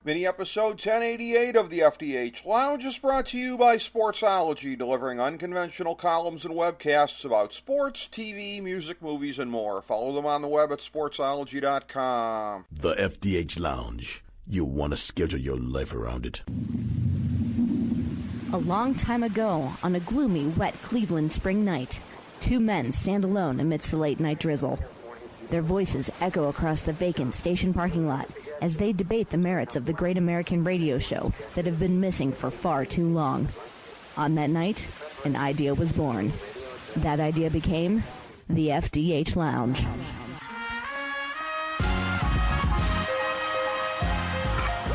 Mini episode 1088 of the FDH Lounge is brought to you by Sportsology, delivering unconventional columns and webcasts about sports, TV, music, movies, and more. Follow them on the web at sportsology.com. The FDH Lounge. You want to schedule your life around it. A long time ago, on a gloomy, wet Cleveland spring night, two men stand alone amidst the late-night drizzle. Their voices echo across the vacant station parking lot as they debate the merits of the great American radio show that have been missing for far too long. On that night, an idea was born. That idea became the FDH Lounge.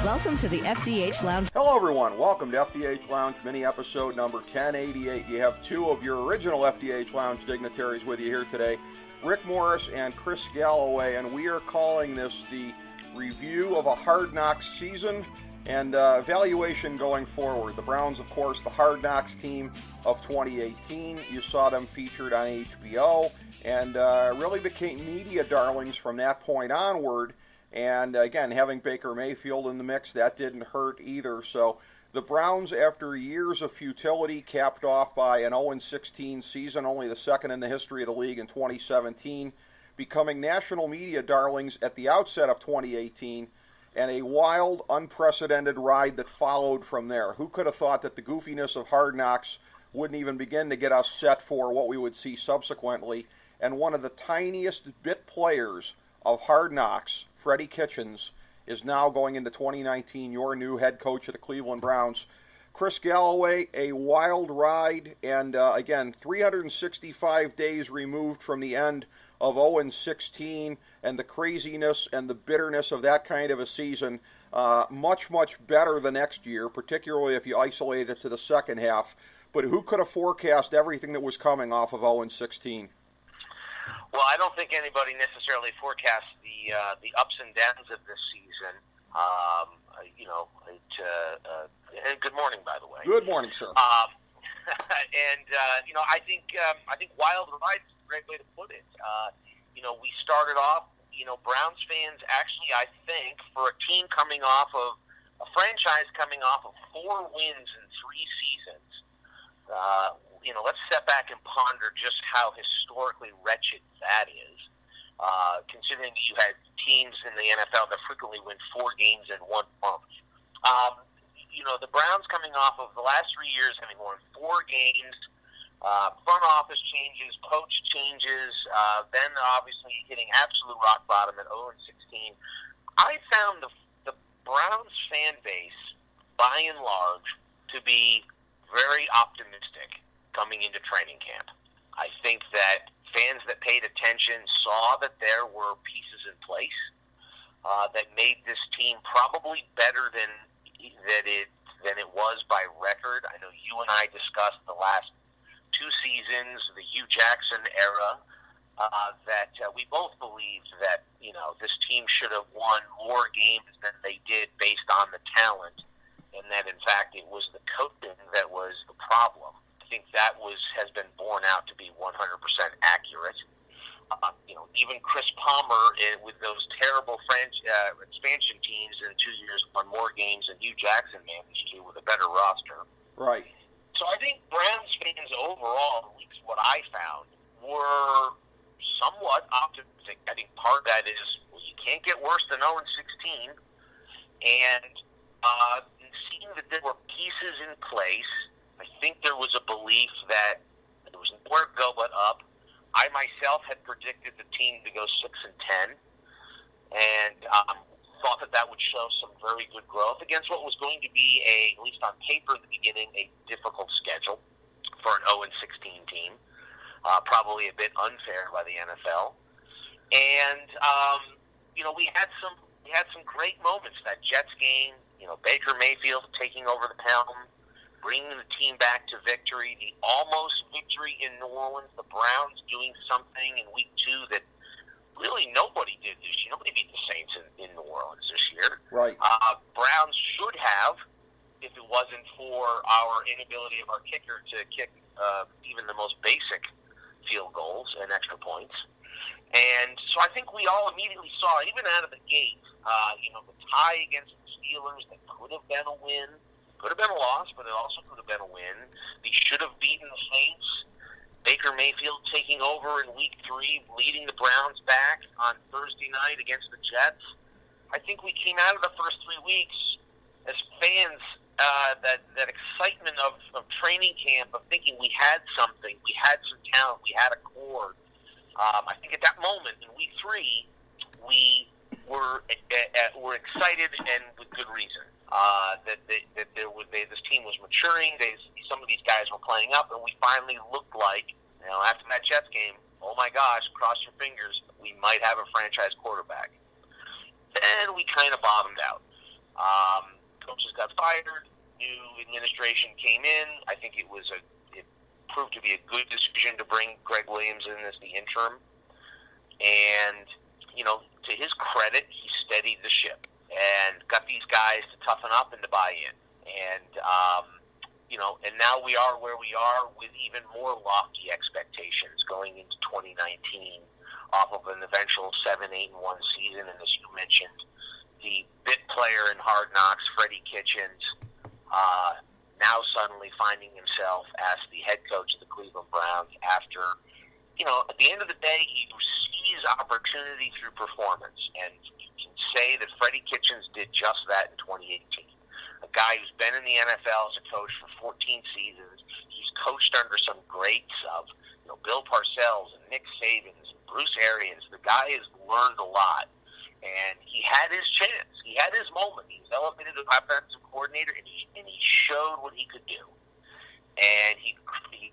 Welcome to the FDH Lounge. Hello, everyone. Welcome to FDH Lounge mini episode number 1088. You have two of your original FDH Lounge dignitaries with you here today, Rick Morris and Chris Galloway, and we are calling this the review of a Hard Knocks season and evaluation going forward. The Browns, of course, the Hard Knocks team of 2018. You saw them featured on HBO and really became media darlings from that point onward. And again, having Baker Mayfield in the mix, that didn't hurt either. So the Browns, after years of futility, capped off by an 0-16 season, only the second in the history of the league in 2017, becoming national media darlings at the outset of 2018, and a wild, unprecedented ride that followed from there. Who could have thought that the goofiness of Hard Knocks wouldn't even begin to get us set for what we would see subsequently? And one of the tiniest bit players of Hard Knocks, Freddie Kitchens, is now going into 2019 your new head coach of the Cleveland Browns. Chris Galloway, a wild ride, and again, 365 days removed from the end of 0-16 and the craziness and the bitterness of that kind of a season. Much, much better the next year, particularly if you isolate it to the second half. But who could have forecast everything that was coming off of 0-16? Well, I don't think anybody necessarily forecast the ups and downs of this season. And good morning, by the way. Good morning, sir. I think wild ride is a great way to put it. We started off. Browns fans actually, I think, for a team coming off of a franchise coming off of 4 wins in 3 seasons. Let's step back and ponder just how historically wretched that is, considering you had teams in the NFL that frequently win 4 games in 1 month. The Browns coming off of the last 3 years having won 4 games, front office changes, coach changes, then obviously hitting absolute rock bottom at 0-16. I found the Browns fan base, by and large, to be very optimistic coming into training camp. I think that fans that paid attention saw that there were pieces in place that made this team probably better than it was by record. I know you and I discussed the last 2 seasons, the Hugh Jackson era, that we both believed that this team should have won more games than they did based on the talent, and that in fact it was the coaching that was the problem. I think that has been borne out to be 100% accurate. Even Chris Palmer, with those terrible expansion teams in 2 years, won more games than Hugh Jackson managed to with a better roster. Right. So I think Browns fans overall, at least what I found, were somewhat optimistic. I think part of that is, you can't get worse than 0-16, and seeing that there were pieces in place, I think there was a belief that there was nowhere to go but up. I myself had predicted the team to go 6-10, and thought that would show some very good growth against what was going to be at least on paper at the beginning, a difficult schedule for an 0-16 team. Probably a bit unfair by the NFL. And we had some great moments. That Jets game, Baker Mayfield taking over the helm, bringing the team back to victory, the almost victory in New Orleans, the Browns doing something in week 2 that really nobody did this year. Nobody beat the Saints in New Orleans this year. Right. Browns should have, if it wasn't for our inability of our kicker to kick even the most basic field goals and extra points. And so I think we all immediately saw, even out of the gate, the tie against the Steelers that could have been a win, could have been a loss, but it also could have been a win. They should have beaten the Saints. Baker Mayfield taking over in Week 3, leading the Browns back on Thursday night against the Jets. I think we came out of the first 3 weeks as fans, that excitement of training camp, of thinking we had something, we had some talent, we had a core. I think at that moment in Week 3, we were excited, and with good reason. This team was maturing. Some of these guys were playing up, and we finally looked like, after that Jets game, oh my gosh, cross your fingers, we might have a franchise quarterback. Then we kind of bottomed out. Coaches got fired. New administration came in. I think it proved to be a good decision to bring Greg Williams in as the interim. And, to his credit, he steadied the ship and got these guys to toughen up and to buy in. And, and now we are where we are with even more lofty expectations going into 2019 off of an eventual 7-8-1 season. And as you mentioned, the bit player in Hard Knocks, Freddie Kitchens, now suddenly finding himself as the head coach of the Cleveland Browns after, at the end of the day, he sees opportunity through performance. And you can say that Freddie Kitchens did just that in 2018. A guy who's been in the NFL as a coach for 14 seasons. He's coached under some greats of, Bill Parcells and Nick Sabans and Bruce Arians. The guy has learned a lot. And he had his chance. He had his moment. He was elevated to offensive coordinator, and he showed what he could do. And he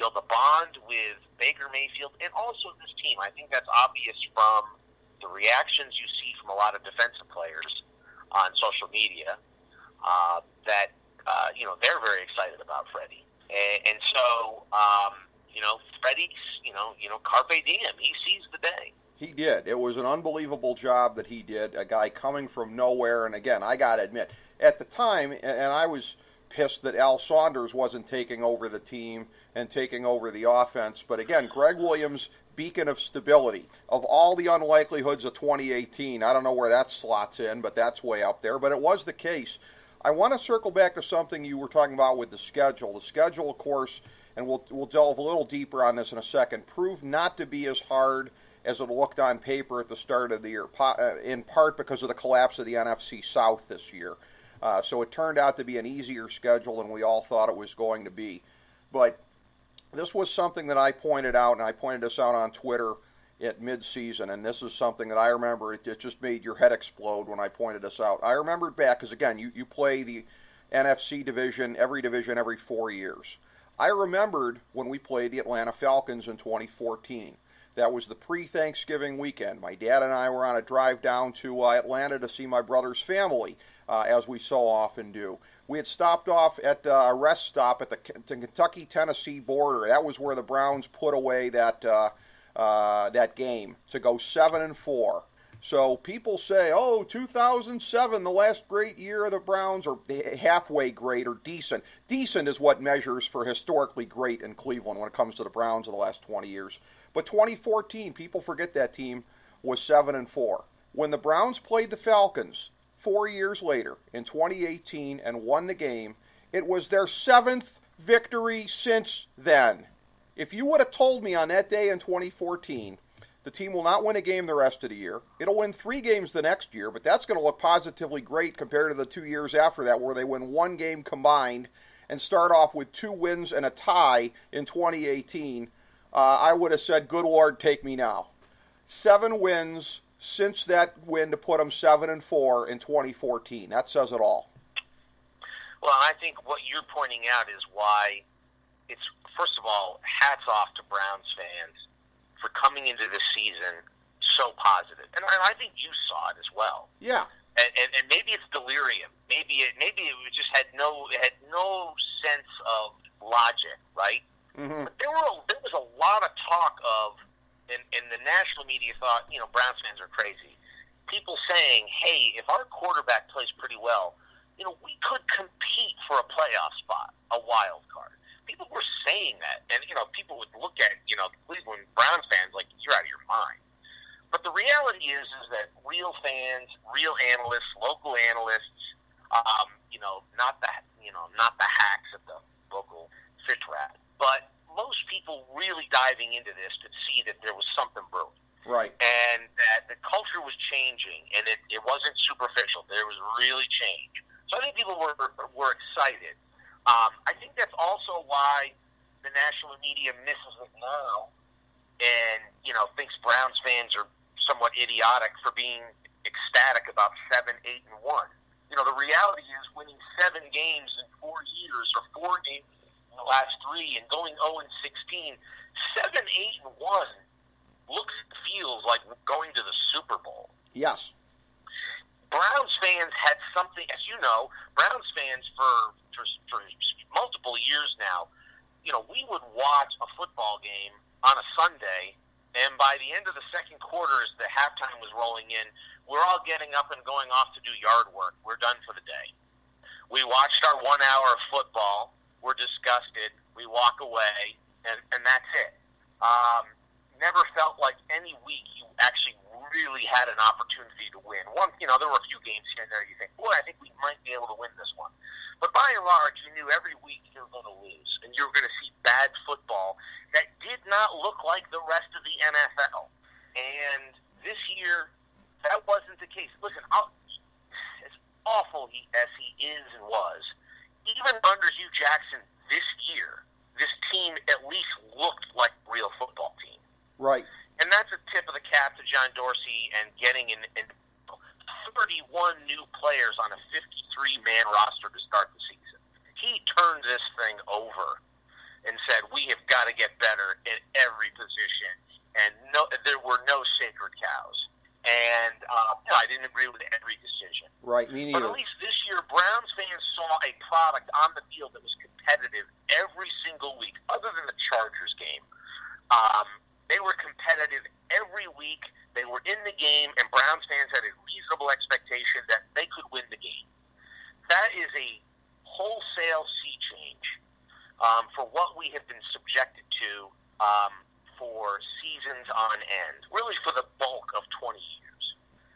built a bond with Baker Mayfield and also this team. I think that's obvious from the reactions you see from a lot of defensive players on social media that they're very excited about Freddie. And so, Freddie's, carpe diem. He sees the day. He did. It was an unbelievable job that he did, a guy coming from nowhere. And again, I got to admit, at the time, and I was pissed that Al Saunders wasn't taking over the team and taking over the offense. But again, Greg Williams, beacon of stability. Of all the unlikelihoods of 2018, I don't know where that slots in, but that's way up there. But it was the case. I want to circle back to something you were talking about with the schedule. The schedule, of course, and we'll delve a little deeper on this in a second, proved not to be as hard as it looked on paper at the start of the year, in part because of the collapse of the NFC South this year. So it turned out to be an easier schedule than we all thought it was going to be. But this was something that I pointed out, and I pointed this out on Twitter at midseason, and this is something that I remember, it just made your head explode when I pointed this out. I remembered back, because again, you play the NFC division every 4 years. I remembered when we played the Atlanta Falcons in 2014. That was the pre-Thanksgiving weekend. My dad and I were on a drive down to Atlanta to see my brother's family, as we so often do. We had stopped off at a rest stop at the Kentucky-Tennessee border. That was where the Browns put away that game to go 7-4. So people say, 2007, the last great year of the Browns, or halfway great, or decent. Decent is what measures for historically great in Cleveland when it comes to the Browns of the last 20 years. But 2014, people forget that team was 7-4. When the Browns played the Falcons 4 years later in 2018 and won the game, it was their 7th victory since then. If you would have told me on that day in 2014, the team will not win a game the rest of the year. It'll win 3 games the next year, but that's going to look positively great compared to the 2 years after that where they win 1 game combined and start off with 2 wins and a tie in 2018. I would have said, good Lord, take me now. 7 wins since that win to put them 7-4 in 2014. That says it all. Well, I think what you're pointing out is why it's, first of all, hats off to Browns fans for coming into this season so positive. And I think you saw it as well. Yeah. And maybe it's delirium. Maybe it just had no sense of logic, right? Mm-hmm. But there was a lot of talk of, and the national media thought, Browns fans are crazy. People saying, hey, if our quarterback plays pretty well, we could compete for a playoff spot, a wild card. People were saying that, and people would look at Cleveland Browns fans like you're out of your mind. But the reality is that real fans, real analysts, local analysts, Not the hacks at the local fish wrap, but most people really diving into this could see that there was something brewing. Right. And that the culture was changing, and it wasn't superficial. There was really change. So I think people were excited. I think that's also why the national media misses it now and, thinks Browns fans are somewhat idiotic for being ecstatic about 7, 8, and 1. The reality is winning 7 games in 4 years or 4 games in the last 3 and going 0-16, 7, 8, and 1 looks and feels like going to the Super Bowl. Yes. Browns fans had something, as you know, Browns fans for multiple years now, we would watch a football game on a Sunday, and by the end of the second quarter, as the halftime was rolling in, we're all getting up and going off to do yard work. We're done for the day. We watched our 1 hour of football. We're disgusted. We walk away, and that's it. Never felt like any week you actually really had an opportunity to win. There were a few games here and there you think, boy, I think we might be able to win this one. But by and large, you knew every week you were going to lose, and you were going to see bad football that did not look like the rest of the NFL. And this year, that wasn't the case. Listen, as awful as he is and was, even under Hugh Jackson this year, this team at least looked like a real football team. Right. And that's a tip of the cap to John Dorsey and getting in 31 new players on a 53-man roster to start the season. He turned this thing over and said, we have got to get better at every position, and there were no sacred cows. And I didn't agree with every decision. Right, me neither. But at least this year, Browns fans saw a product on the field that was competitive every single week, other than the Chargers game. They were competitive every week. They were in the game, and Browns fans had a reasonable expectation that they could win the game. That is a wholesale sea change for what we have been subjected to for seasons on end, really for the bulk of 20 years.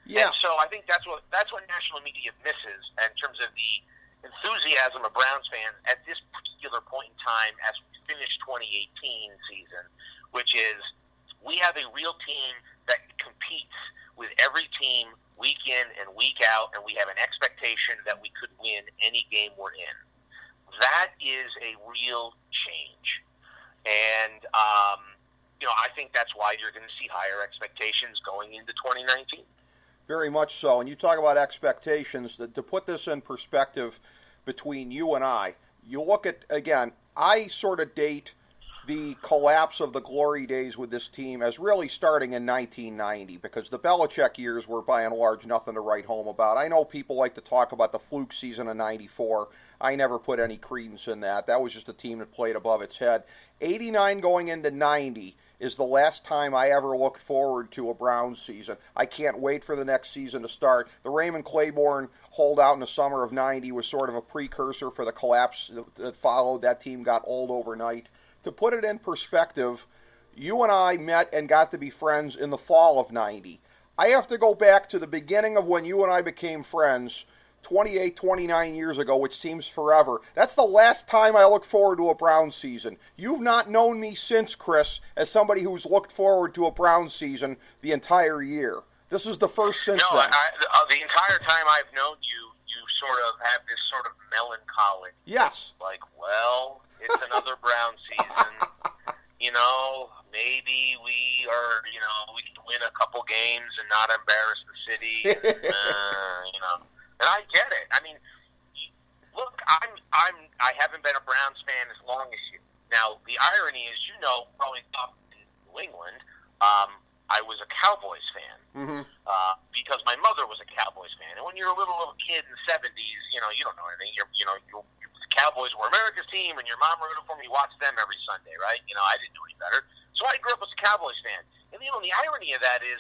Yeah. And so I think that's what national media misses in terms of the enthusiasm of Browns fans at this particular point in time as we finish 2018 season, which is we have a real team that competes with every team week in and week out, and we have an expectation that we could win any game we're in. That is a real change. And, I think that's why you're going to see higher expectations going into 2019. Very much so. And you talk about expectations. To put this in perspective between you and I, you look at, again, I sort of date the collapse of the glory days with this team as really starting in 1990, because the Belichick years were by and large nothing to write home about. I know people like to talk about the fluke season of 94. I never put any credence in that. That was just a team that played above its head. 89 going into 90 is the last time I ever looked forward to a Browns season. I can't wait for the next season to start. The Raymond Claiborne holdout in the summer of 90 was sort of a precursor for the collapse that followed. That team got old overnight. To put it in perspective, you and I met and got to be friends in the fall of 90. I have to go back to the beginning of when you and I became friends, 28, 29 years ago, which seems forever. That's the last time I looked forward to a Browns season. You've not known me since, Chris, as somebody who's looked forward to a Browns season the entire year. This is the first since then. The entire time I've known you, you sort of have this sort of melancholy. Yes. Like, well, it's another Brown season. Maybe we can win a couple games and not embarrass the city. And, and I get it. I mean, look, I haven't been a Browns fan as long as you. Now, the irony is, growing up in New England, I was a Cowboys fan because my mother was a Cowboys fan. And when you're a little kid in the 70s, you don't know anything. The Cowboys were America's team, and your mom rooted for me. You watched them every Sunday, right? I didn't know any better. So I grew up as a Cowboys fan. And, the irony of that is,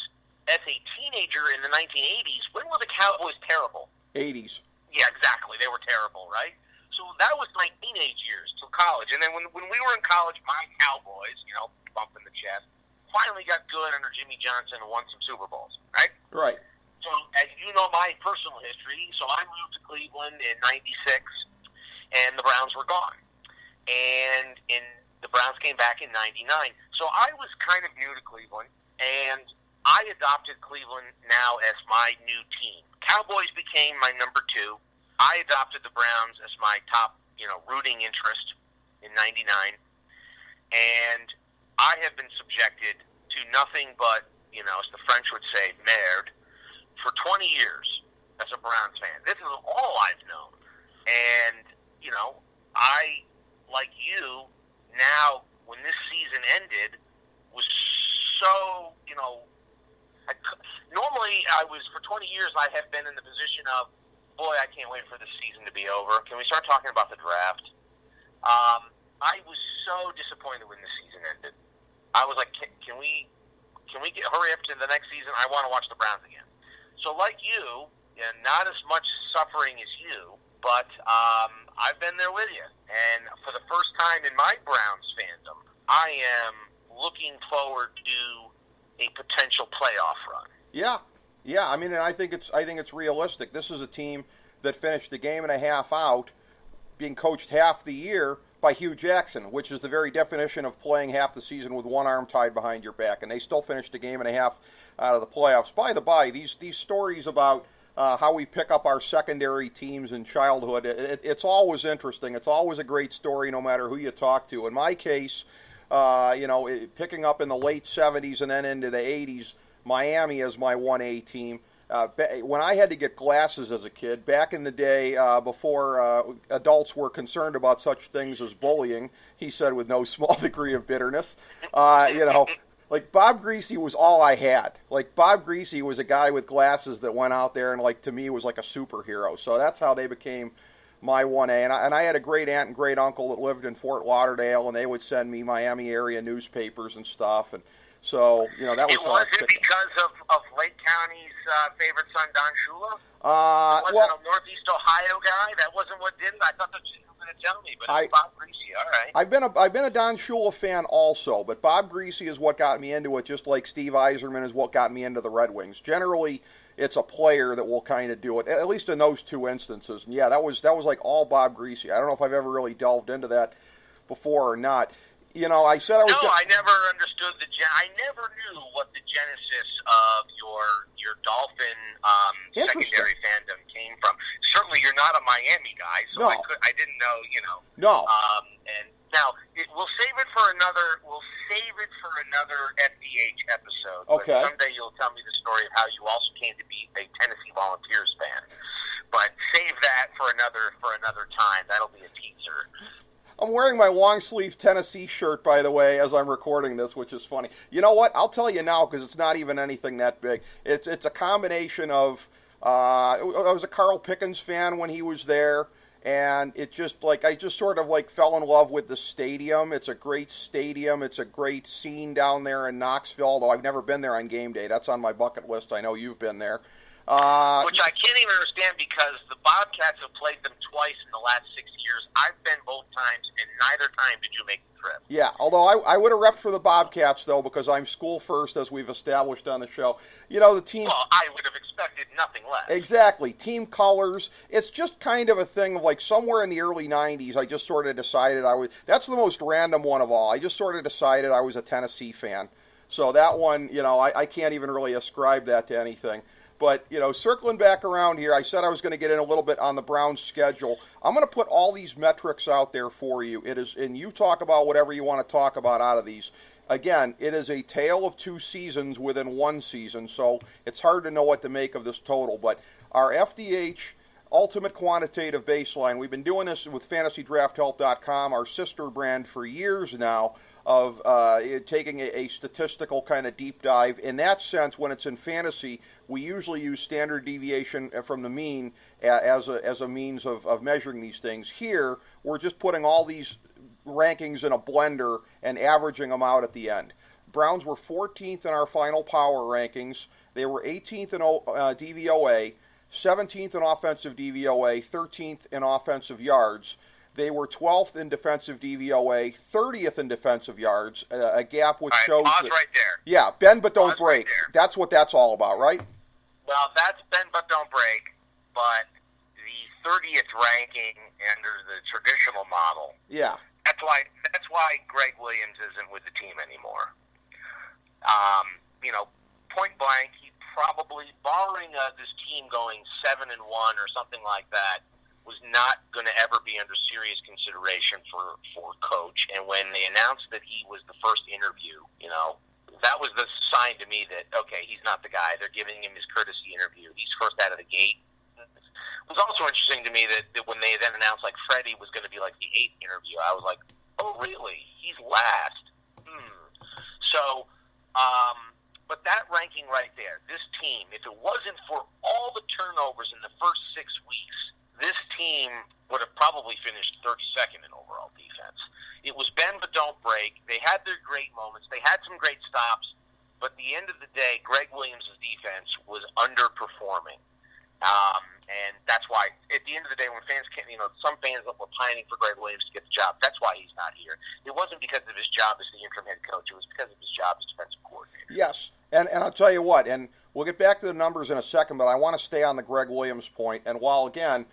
as a teenager in the 1980s, when were the Cowboys terrible? 80s. Yeah, exactly. They were terrible, right? So that was my teenage years till college. And then when we were in college, my Cowboys, bump in the chest, finally got good under Jimmy Johnson and won some Super Bowls, right? Right. So, as you know my personal history, so I moved to Cleveland in '96, and the Browns were gone. And the Browns came back in '99. So I was kind of new to Cleveland, and I adopted Cleveland now as my new team. Cowboys became my number 2. I adopted the Browns as my top, rooting interest in '99. And I have been subjected to nothing but, as the French would say, merde, for 20 years as a Browns fan. This is all I've known. And, I, like you, now, when this season ended, was so, normally for 20 years, I have been in the position of, boy, I can't wait for this season to be over. Can we start talking about the draft? I was so disappointed when the season ended. I was like, can we hurry up to the next season? I want to watch the Browns again. So like you, and not as much suffering as you, but I've been there with you. And for the first time in my Browns fandom, I am looking forward to a potential playoff run. Yeah. I mean, and I think it's realistic. This is a team that finished a game and a half out, being coached half the year by Hugh Jackson, which is the very definition of playing half the season with one arm tied behind your back, and they still finished a game and a half out of the playoffs. By the by, these stories about how we pick up our secondary teams in childhood, it's always interesting. It's always a great story, no matter who you talk to. In my case, picking up in the late 70s and then into the 80s, Miami as my 1A team. When I had to get glasses as a kid, back in the day before adults were concerned about such things as bullying, he said with no small degree of bitterness, like Bob Greasy was all I had. Like Bob Greasy was a guy with glasses that went out there and to me was like a superhero. So that's how they became my 1A. And I had a great aunt and great uncle that lived in Fort Lauderdale, and they would send me Miami area newspapers and stuff. And so, that was Was it because of Lake County's favorite son, Don Shula? Wasn't a Northeast Ohio guy? That wasn't what did it? I thought that you were going to tell me, but it's Bob Greasy. All right. I've been a Don Shula fan also, but Bob Greasy is what got me into it, just like Steve Yzerman is what got me into the Red Wings. Generally, it's a player that will kind of do it, at least in those two instances. And yeah, that was like all Bob Greasy. I don't know if I've ever really delved into that before or not. I said I was. No, I never understood I never knew what the genesis of your Dolphin secondary fandom came from. Certainly, you're not a Miami guy, so no. I didn't know. No. And now we'll save it for another. We'll save it for another FDH episode. Okay. But someday you'll tell me the story of how you also came to be a Tennessee Volunteers fan. But save that for another time. That'll be a teaser. I'm wearing my long-sleeve Tennessee shirt, by the way, as I'm recording this, which is funny. You know what? I'll tell you now, because it's not even anything that big. It's a combination of, I was a Carl Pickens fan when he was there, and it just, I just sort of, fell in love with the stadium. It's a great stadium. It's a great scene down there in Knoxville, although I've never been there on game day. That's on my bucket list. I know you've been there. Which I can't even understand because the Bobcats have played them twice in the last 6 years. I've been both times, and neither time did you make the trip. Yeah, although I would have repped for the Bobcats, though, because I'm school first, as we've established on the show. The team... Well, I would have expected nothing less. Exactly. Team colors. It's just kind of a thing of, somewhere in the early 90s, I just sort of decided I was... That's the most random one of all. I just sort of decided I was a Tennessee fan. So that one, I can't even really ascribe that to anything. But, circling back around here, I said I was going to get in a little bit on the Browns' schedule. I'm going to put all these metrics out there for you. And you talk about whatever you want to talk about out of these. Again, it is a tale of two seasons within one season, so it's hard to know what to make of this total. But our FDH Ultimate Quantitative Baseline, we've been doing this with FantasyDraftHelp.com, our sister brand, for years now, of taking a statistical kind of deep dive. In that sense, when it's in fantasy, we usually use standard deviation from the mean as a means of measuring these things. Here, we're just putting all these rankings in a blender and averaging them out at the end. Browns were 14th in our final power rankings. They were 18th in DVOA, 17th in offensive DVOA, 13th in offensive yards. They were 12th in defensive DVOA, 30th in defensive yards, a gap which shows pause that... right there. Yeah, bend but don't Pause break. Right that's what that's all about, right? Well, that's bend but don't break, but the 30th ranking under the traditional model. Yeah. That's why Greg Williams isn't with the team anymore. Point blank, he probably, barring this team going 7-1 or something like that, was not going to ever be under serious consideration for coach. And when they announced that he was the first interview, that was the sign to me that, okay, he's not the guy. They're giving him his courtesy interview. He's first out of the gate. It was also interesting to me that when they then announced, like, Freddie was going to be, like, the 8th interview, I was like, oh, really? He's last. So, but that ranking right there, this team, if it wasn't for all the turnovers in the first 6 weeks, this team would have probably finished 32nd in overall defense. It was bend but don't break. They had their great moments. They had some great stops. But at the end of the day, Greg Williams' defense was underperforming. And that's why, at the end of the day, when fans can't, some fans were pining for Greg Williams to get the job. That's why he's not here. It wasn't because of his job as the interim head coach. It was because of his job as defensive coordinator. Yes, and I'll tell you what, and we'll get back to the numbers in a second, but I want to stay on the Greg Williams point. And while, again,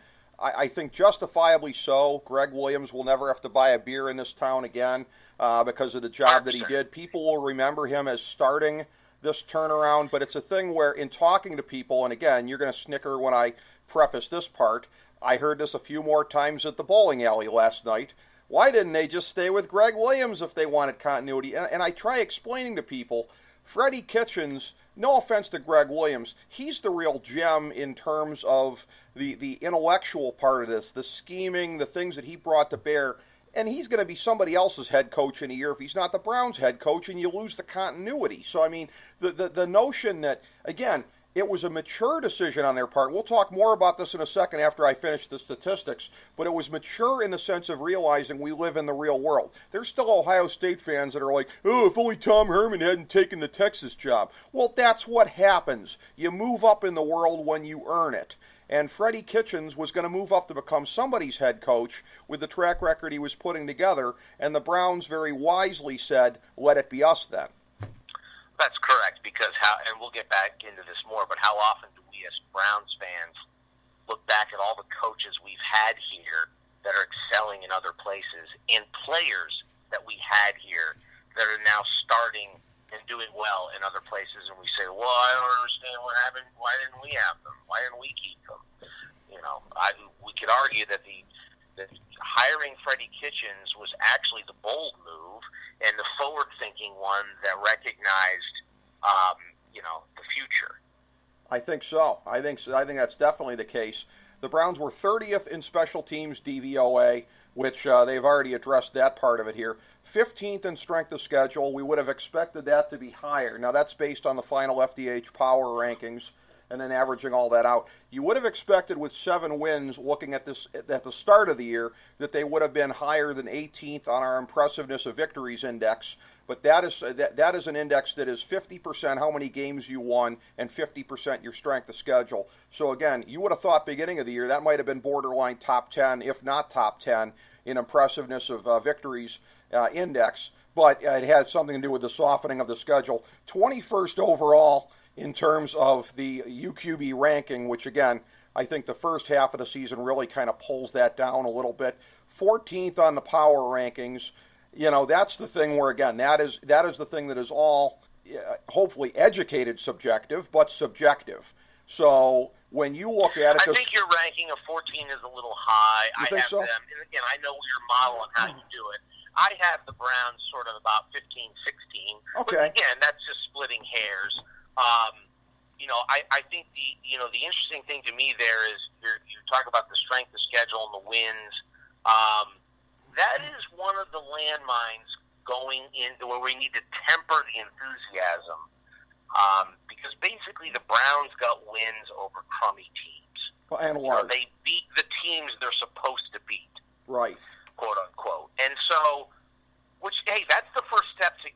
I think justifiably so, Greg Williams will never have to buy a beer in this town again because of the job that he did. People will remember him as starting this turnaround, but it's a thing where in talking to people, and again, you're going to snicker when I preface this part, I heard this a few more times at the bowling alley last night. Why didn't they just stay with Greg Williams if they wanted continuity? And I try explaining to people, Freddie Kitchens, no offense to Greg Williams, he's the real gem in terms of the intellectual part of this, the scheming, the things that he brought to bear. And he's going to be somebody else's head coach in a year if he's not the Browns' head coach, and you lose the continuity. So, I mean, the notion that, again, it was a mature decision on their part. We'll talk more about this in a second after I finish the statistics, but it was mature in the sense of realizing we live in the real world. There's still Ohio State fans that are like, oh, if only Tom Herman hadn't taken the Texas job. Well, that's what happens. You move up in the world when you earn it. And Freddie Kitchens was going to move up to become somebody's head coach with the track record he was putting together, and the Browns very wisely said, let it be us then. That's correct, because and we'll get back into this more, but how often do we as Browns fans look back at all the coaches we've had here that are excelling in other places, and players that we had here that are now starting and doing well in other places, and we say, well, I don't understand what happened. Why didn't we have them? Why didn't we keep them? We could argue that that hiring Freddie Kitchens was actually the bold move and the forward-thinking one that recognized, the future. I think so. I think that's definitely the case. The Browns were 30th in special teams DVOA, which they've already addressed that part of it here. 15th in strength of schedule. We would have expected that to be higher. Now, that's based on the final FDH power rankings and then averaging all that out. You would have expected with 7 wins, looking at this at the start of the year, that they would have been higher than 18th on our impressiveness of victories index. But that is an index that is 50% how many games you won and 50% your strength of schedule. So again, you would have thought beginning of the year that might have been borderline top 10, if not top 10, in impressiveness of victories index. But it had something to do with the softening of the schedule. 21st overall in terms of the UQB ranking, which again, I think the first half of the season really kind of pulls that down a little bit. 14th on the power rankings. That's the thing where, again, that is the thing that is all hopefully educated subjective, but subjective. So when you look at it... I think your ranking of 14 is a little high. You think so? And again, I know your model and how you do it. I have the Browns sort of about 15, 16. Okay. But again, that's just splitting hairs. I think the interesting thing to me there is you talk about the strength of schedule and the wins. That is one of the landmines going into where we need to temper the enthusiasm, because basically the Browns got wins over crummy teams. Well, and large. They beat the teams they're supposed to beat, right? Quote unquote. And so, that's the first step to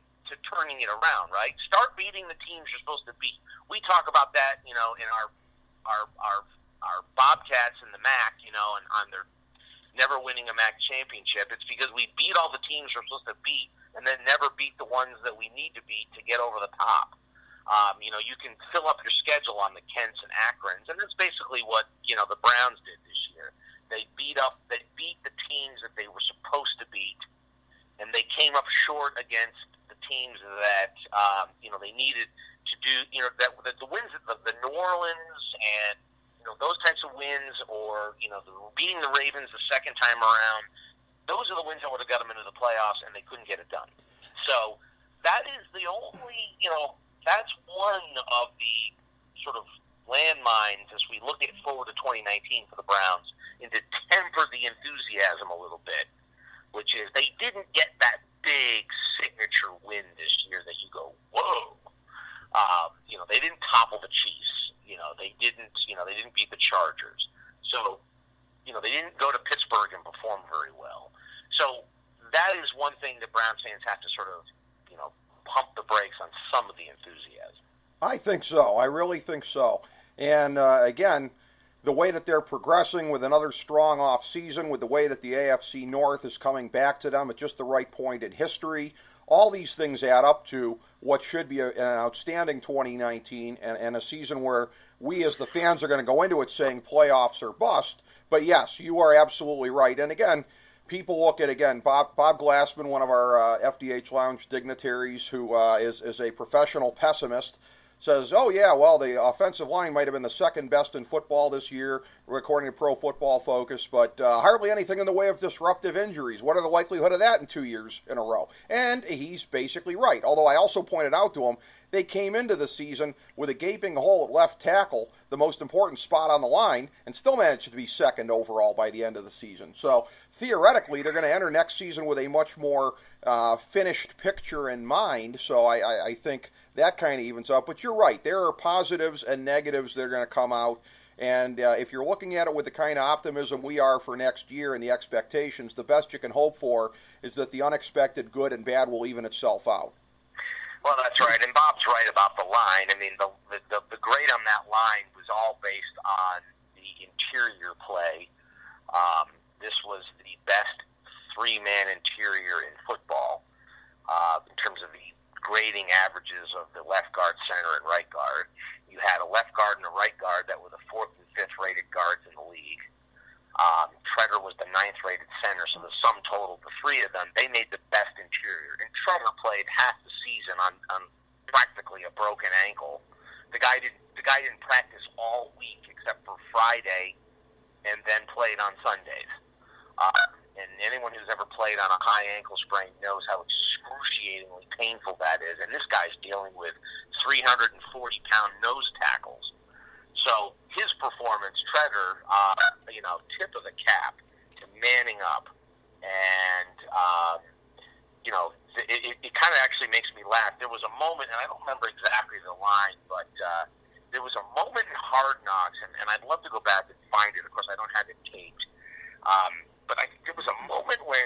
turning it around, right? Start beating the teams you're supposed to beat. We talk about that, in our Bobcats in the MAC, and on their never winning a MAC championship. It's because we beat all the teams we're supposed to beat and then never beat the ones that we need to beat to get over the top. You can fill up your schedule on the Kents and Akrons, and that's basically what the Browns did this year. They beat the teams that they were supposed to beat, and they came up short against the teams that they needed to do. That the wins, the New Orleans and those types of wins, or beating the Ravens the second time around. Those are the wins that would have got them into the playoffs, and they couldn't get it done. So that is the only that's one of the sort of landmines as we look at forward to 2019 for the Browns, and to temper the enthusiasm a little bit, which is they didn't get that big signature win this year that you go, whoa. They didn't topple the Chiefs. They didn't beat the Chargers. So, they didn't go to Pittsburgh and perform very well. So that is one thing that Browns fans have to sort of, pump the brakes on some of the enthusiasm. I think so. I really think so. And again, the way that they're progressing with another strong off season, with the way that the AFC North is coming back to them at just the right point in history, all these things add up to what should be an outstanding 2019 and a season where we as the fans are going to go into it saying playoffs or bust. But yes, you are absolutely right. And again, people look at, Bob Glassman, one of our FDH Lounge dignitaries, who is a professional pessimist, says, oh, yeah, well, the offensive line might have been the second best in football this year, according to Pro Football Focus, but hardly anything in the way of disruptive injuries. What are the likelihood of that in 2 years in a row? And he's basically right, although I also pointed out to him they came into the season with a gaping hole at left tackle, the most important spot on the line, and still managed to be second overall by the end of the season. So theoretically, they're going to enter next season with a much more finished picture in mind. So I think that kind of evens up. But you're right. There are positives and negatives that are going to come out. And if you're looking at it with the kind of optimism we are for next year and the expectations, the best you can hope for is that the unexpected good and bad will even itself out. Well, that's right, and Bob's right about the line. I mean, the grade on that line was all based on the interior play. This was the best three-man interior in football in terms of the grading averages of the left guard, center, and right guard. You had a left guard and a right guard that were the fourth and fifth rated guards in the league. Treader was the ninth-rated center, so the sum total, the three of them, they made the best interior. And Treader played half the season on practically a broken ankle. The guy didn't practice all week except for Friday, and then played on Sundays. And anyone who's ever played on a high ankle sprain knows how excruciatingly painful that is. And this guy's dealing with 340-pound nose tackles. So his performance, Treader, tip of the cap to manning up. And, it kind of actually makes me laugh. There was a moment, and I don't remember exactly the line, but there was a moment in Hard Knocks, and I'd love to go back and find it. Of course, I don't have it taped. But there was a moment when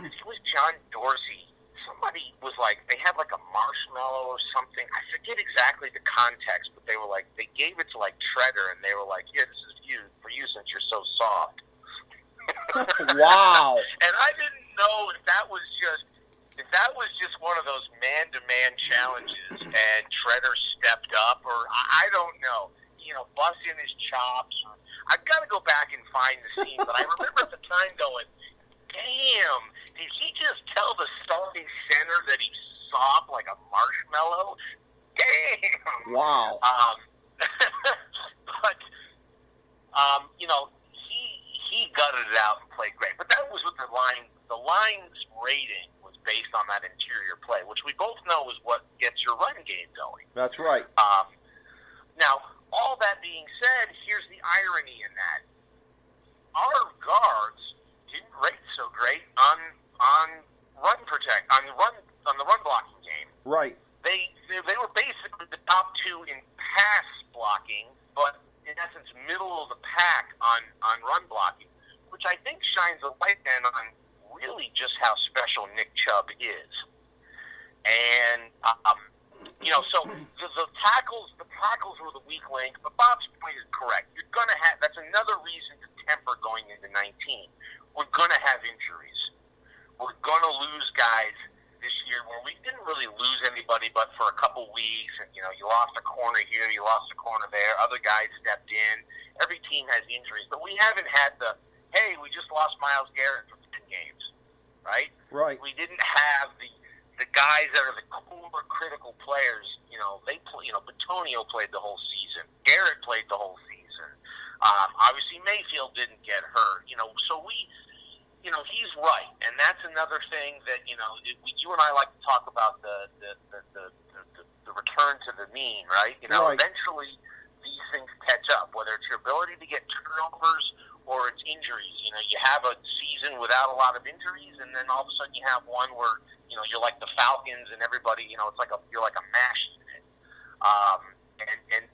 it was John Dorsey. Somebody was like, they had like a marshmallow or something. I forget exactly the context, but they were like, they gave it to like Treader, and they were like, "Yeah, this is for you since you're so soft." Wow! And I didn't know if that was just one of those man-to-man challenges, and Treader stepped up, or I don't know. Busting his chops. I've got to go back and find the scene, but I remember at the time going, damn, did he just tell the starting center that he's soft like a marshmallow? Damn. Wow. But, he gutted it out and played great. But that was with the line. The line's rating was based on that interior play, which we both know is what gets your run game going. That's right. Now, all that being said, here's the irony in that. Our guards didn't rate so great on the run blocking game. Right. They were basically the top two in pass blocking, but in essence middle of the pack on run blocking, which I think shines a light on really just how special Nick Chubb is. And so the tackles were the weak link, but Bob's point is correct. You're gonna have, that's another reason to temper going into 19. We're gonna have injuries. We're gonna lose guys this year where we didn't really lose anybody but for a couple weeks, and, you lost a corner here, you lost a corner there, other guys stepped in. Every team has injuries, but we haven't had hey, we just lost Myles Garrett for 10 games, right? Right. We didn't have the guys that are the core critical players. They play. Batonio played the whole season. Garrett played the whole season. Obviously Mayfield didn't get hurt. So we, he's right, and that's another thing that you and I like to talk about the return to the mean, right? Right. Eventually these things catch up, whether it's your ability to get turnovers or it's injuries. You have a season without a lot of injuries, and then all of a sudden you have one where you're like the Falcons, and everybody, it's like you're like a mash unit,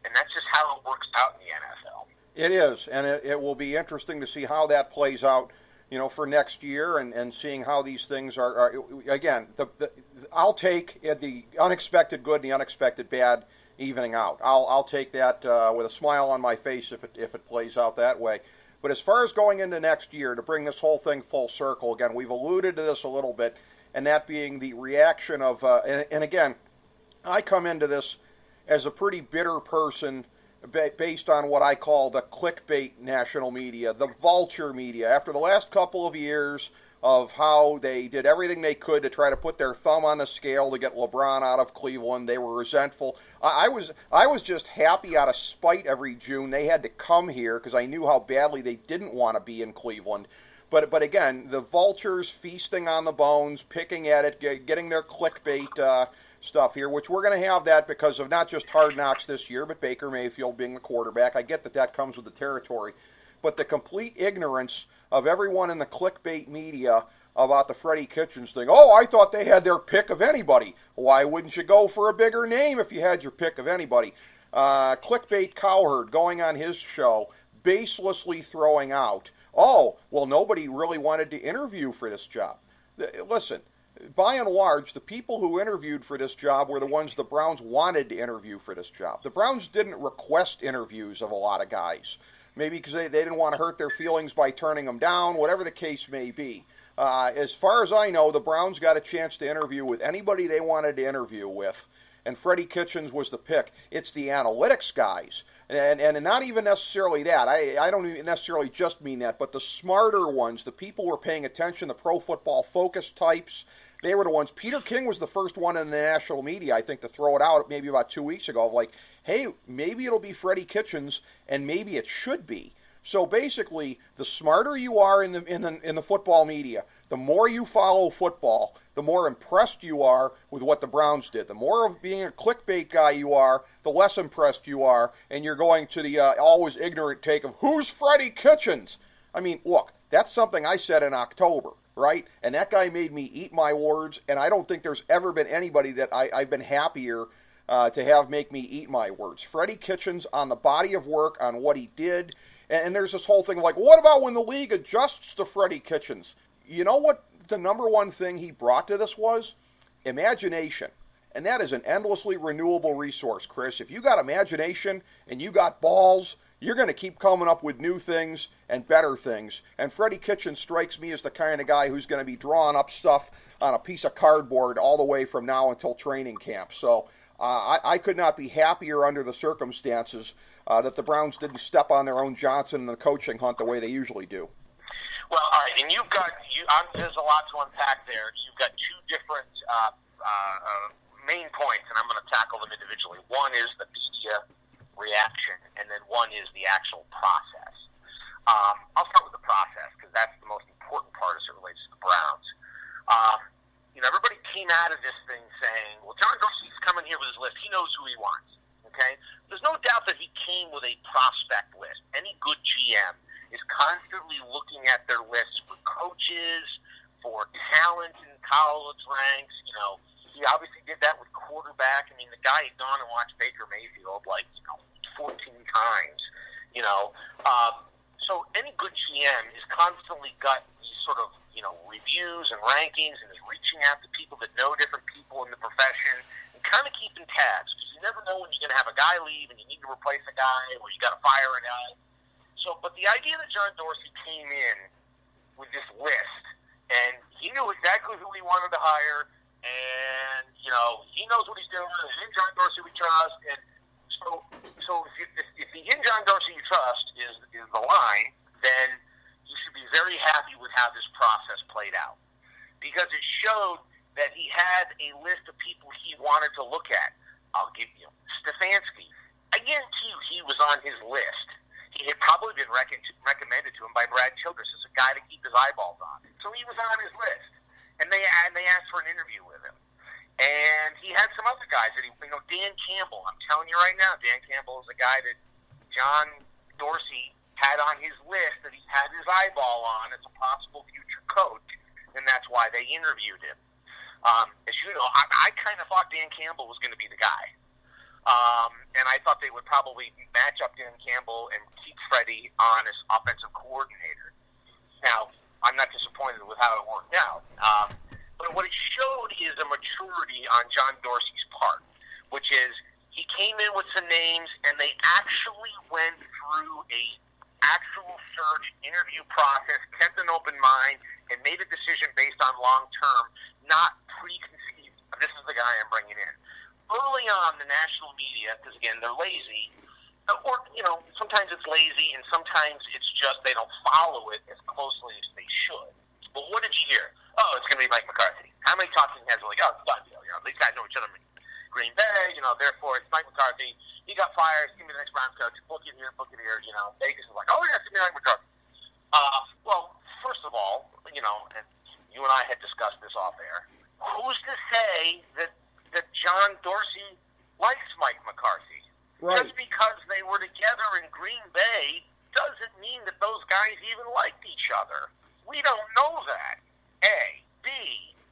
and that's just how it works out in the NFL. It is, and it will be interesting to see how that plays out, for next year, and seeing how these things are again, I'll take the unexpected good and the unexpected bad evening out. I'll take that with a smile on my face if it plays out that way. But as far as going into next year, to bring this whole thing full circle, again, we've alluded to this a little bit, and that being the reaction of, and again, I come into this as a pretty bitter person based on what I call the clickbait national media, the vulture media. After the last couple of years of how they did everything they could to try to put their thumb on the scale to get LeBron out of Cleveland, they were resentful. I was just happy out of spite every June they had to come here because I knew how badly they didn't want to be in Cleveland. But again, the vultures feasting on the bones, picking at it, getting their clickbait stuff here, which we're going to have that because of not just Hard Knocks this year, but Baker Mayfield being the quarterback. I get that comes with the territory. But the complete ignorance of everyone in the clickbait media about the Freddie Kitchens thing. Oh, I thought they had their pick of anybody. Why wouldn't you go for a bigger name if you had your pick of anybody? Clickbait Cowherd going on his show, baselessly throwing out, oh, well, nobody really wanted to interview for this job. Listen, by and large, the people who interviewed for this job were the ones the Browns wanted to interview for this job. The Browns didn't request interviews of a lot of guys. Maybe because they didn't want to hurt their feelings by turning them down, whatever the case may be. As far as I know, the Browns got a chance to interview with anybody they wanted to interview with, and Freddie Kitchens was the pick. It's the analytics guys, and not even necessarily that. I don't even necessarily just mean that, but the smarter ones, the people who were paying attention, the Pro Football Focus types, they were the ones. Peter King was the first one in the national media, I think, to throw it out maybe about 2 weeks ago of like, hey, maybe it'll be Freddie Kitchens, and maybe it should be. So basically, the smarter you are in the football media, the more you follow football, the more impressed you are with what the Browns did. The more of being a clickbait guy you are, the less impressed you are, and you're going to the always ignorant take of, who's Freddie Kitchens? I mean, look, that's something I said in October, right? And that guy made me eat my words, and I don't think there's ever been anybody that I've been happier to have make me eat my words. Freddie Kitchens on the body of work, on what he did, and there's this whole thing like, what about when the league adjusts to Freddie Kitchens? You know what the number one thing he brought to this was? Imagination. And that is an endlessly renewable resource, Chris. If you got imagination and you got balls, you're going to keep coming up with new things and better things. And Freddie Kitchens strikes me as the kind of guy who's going to be drawing up stuff on a piece of cardboard all the way from now until training camp. So I could not be happier under the circumstances that the Browns didn't step on their own Johnson in the coaching hunt the way they usually do. Well, all right, and there's a lot to unpack there. You've got two different main points, and I'm going to tackle them individually. One is the media reaction, and then one is the actual process. I'll start with the process, because that's the most important part as it relates to the Browns. Everybody came out of this thing saying, well, John Dorsey's coming here with his list. He knows who he wants, okay? There's no doubt that he came with a prospect list. Any good GM is constantly looking at their lists for coaches, for talent in college ranks. He obviously did that with quarterback. I mean, the guy had gone and watched Baker Mayfield 14 times, So any good GM is constantly got these sort of, reviews and rankings, and is reaching out to people that know different people in the profession and kind of keeping tabs, because you never know when you're going to have a guy leave and you need to replace a guy, or you got to fire a guy. So, but the idea that John Dorsey came in with this list, and he knew exactly who he wanted to hire, and he knows what he's doing, and in John Dorsey we trust. And so if the in John Dorsey you trust is the line, then you should be very happy with how this process played out. Because it showed that he had a list of people he wanted to look at. I'll give you Stefanski. I guarantee you he was on his list. He had probably been recommended to him by Brad Childress as a guy to keep his eyeballs on. So he was on his list. And they asked for an interview with him. And he had some other guys that Dan Campbell. I'm telling you right now, Dan Campbell is a guy that John Dorsey had on his list that he had his eyeball on as a possible future coach. And that's why they interviewed him. As you know, I kind of thought Dan Campbell was going to be the guy. And I thought they would probably match up Dan Campbell and keep Freddie on as offensive coordinator. Now, I'm not disappointed with how it worked out. But what it showed is a maturity on John Dorsey's part, which is he came in with some names, and they actually went through a actual search interview process, kept an open mind, and made a decision based on long-term, not preconceived. This is the guy I'm bringing in. Early on, the national media, because, again, they're lazy, or, sometimes it's lazy, and sometimes it's just they don't follow it as closely as they should. But what did you hear? Oh, it's going to be Mike McCarthy. How many talking heads were like, oh, it's done deal. These guys know each other in Green Bay, therefore it's Mike McCarthy. He got fired. He's going to be the next Browns coach. Book it here. Vegas is like, oh, yeah, it's going to be Mike McCarthy. Well, first of all, and you and I had discussed this off air, who's to say that John Dorsey likes Mike McCarthy? Right. Just because they were together in Green Bay doesn't mean that those guys even liked each other. We don't know that. A. B.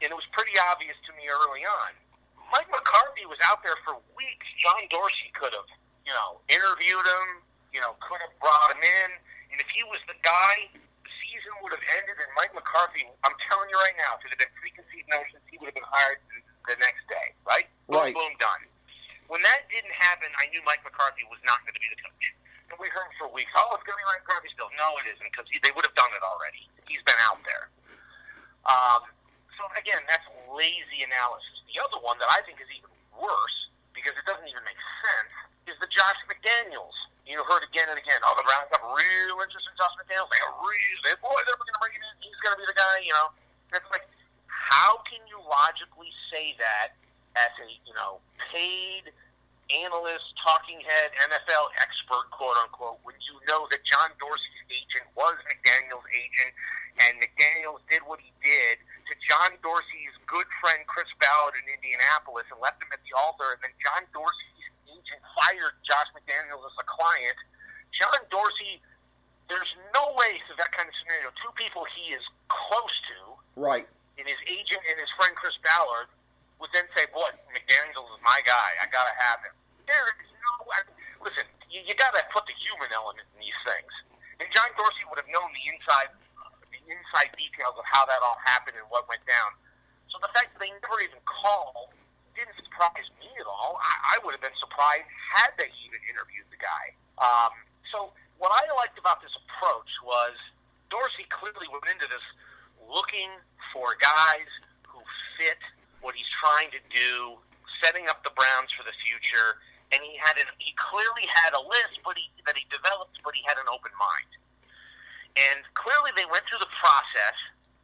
And it was pretty obvious to me early on. Mike McCarthy was out there for weeks. John Dorsey could have, interviewed him, could have brought him in. And if he was the guy, the season would have ended, and Mike McCarthy, I'm telling you right now, if it had been preconceived notions, he would have been hired the next day, right? Right. Boom, boom, done. When that didn't happen, I knew Mike McCarthy was not going to be the coach. And we heard for weeks, oh, it's going to be Mike McCarthy still. No, it isn't, because they would have done it already. He's been out there. So, again, that's lazy analysis. The other one that I think is even worse, because it doesn't even make sense, is the Josh McDaniels. You heard again and again, oh, the Browns have real interest in Josh McDaniels. They're going to bring him in. He's going to be the guy, And it's like, how can you logically say that as a, paid analyst, talking head, NFL expert, quote-unquote, when you know that John Dorsey's agent was McDaniels' agent, and McDaniels did what he did to John Dorsey's good friend Chris Ballard in Indianapolis and left him at the altar, and then John Dorsey's agent fired Josh McDaniels as a client. John Dorsey, there's no way through that kind of scenario, two people he is close to, right, and his agent and his friend Chris Ballard, would then say, boy, McDaniels is my guy. I got to have him. There is listen, you got to put the human element in these things. And John Dorsey would have known the inside details of how that all happened and what went down. So the fact that they never even called didn't surprise me at all. I would have been surprised had they even interviewed the guy. So what I liked about this approach was Dorsey clearly went into this looking for guys who fit what he's trying to do, setting up the Browns for the future, and he clearly had a list that he developed, but he had an open mind. And clearly they went through the process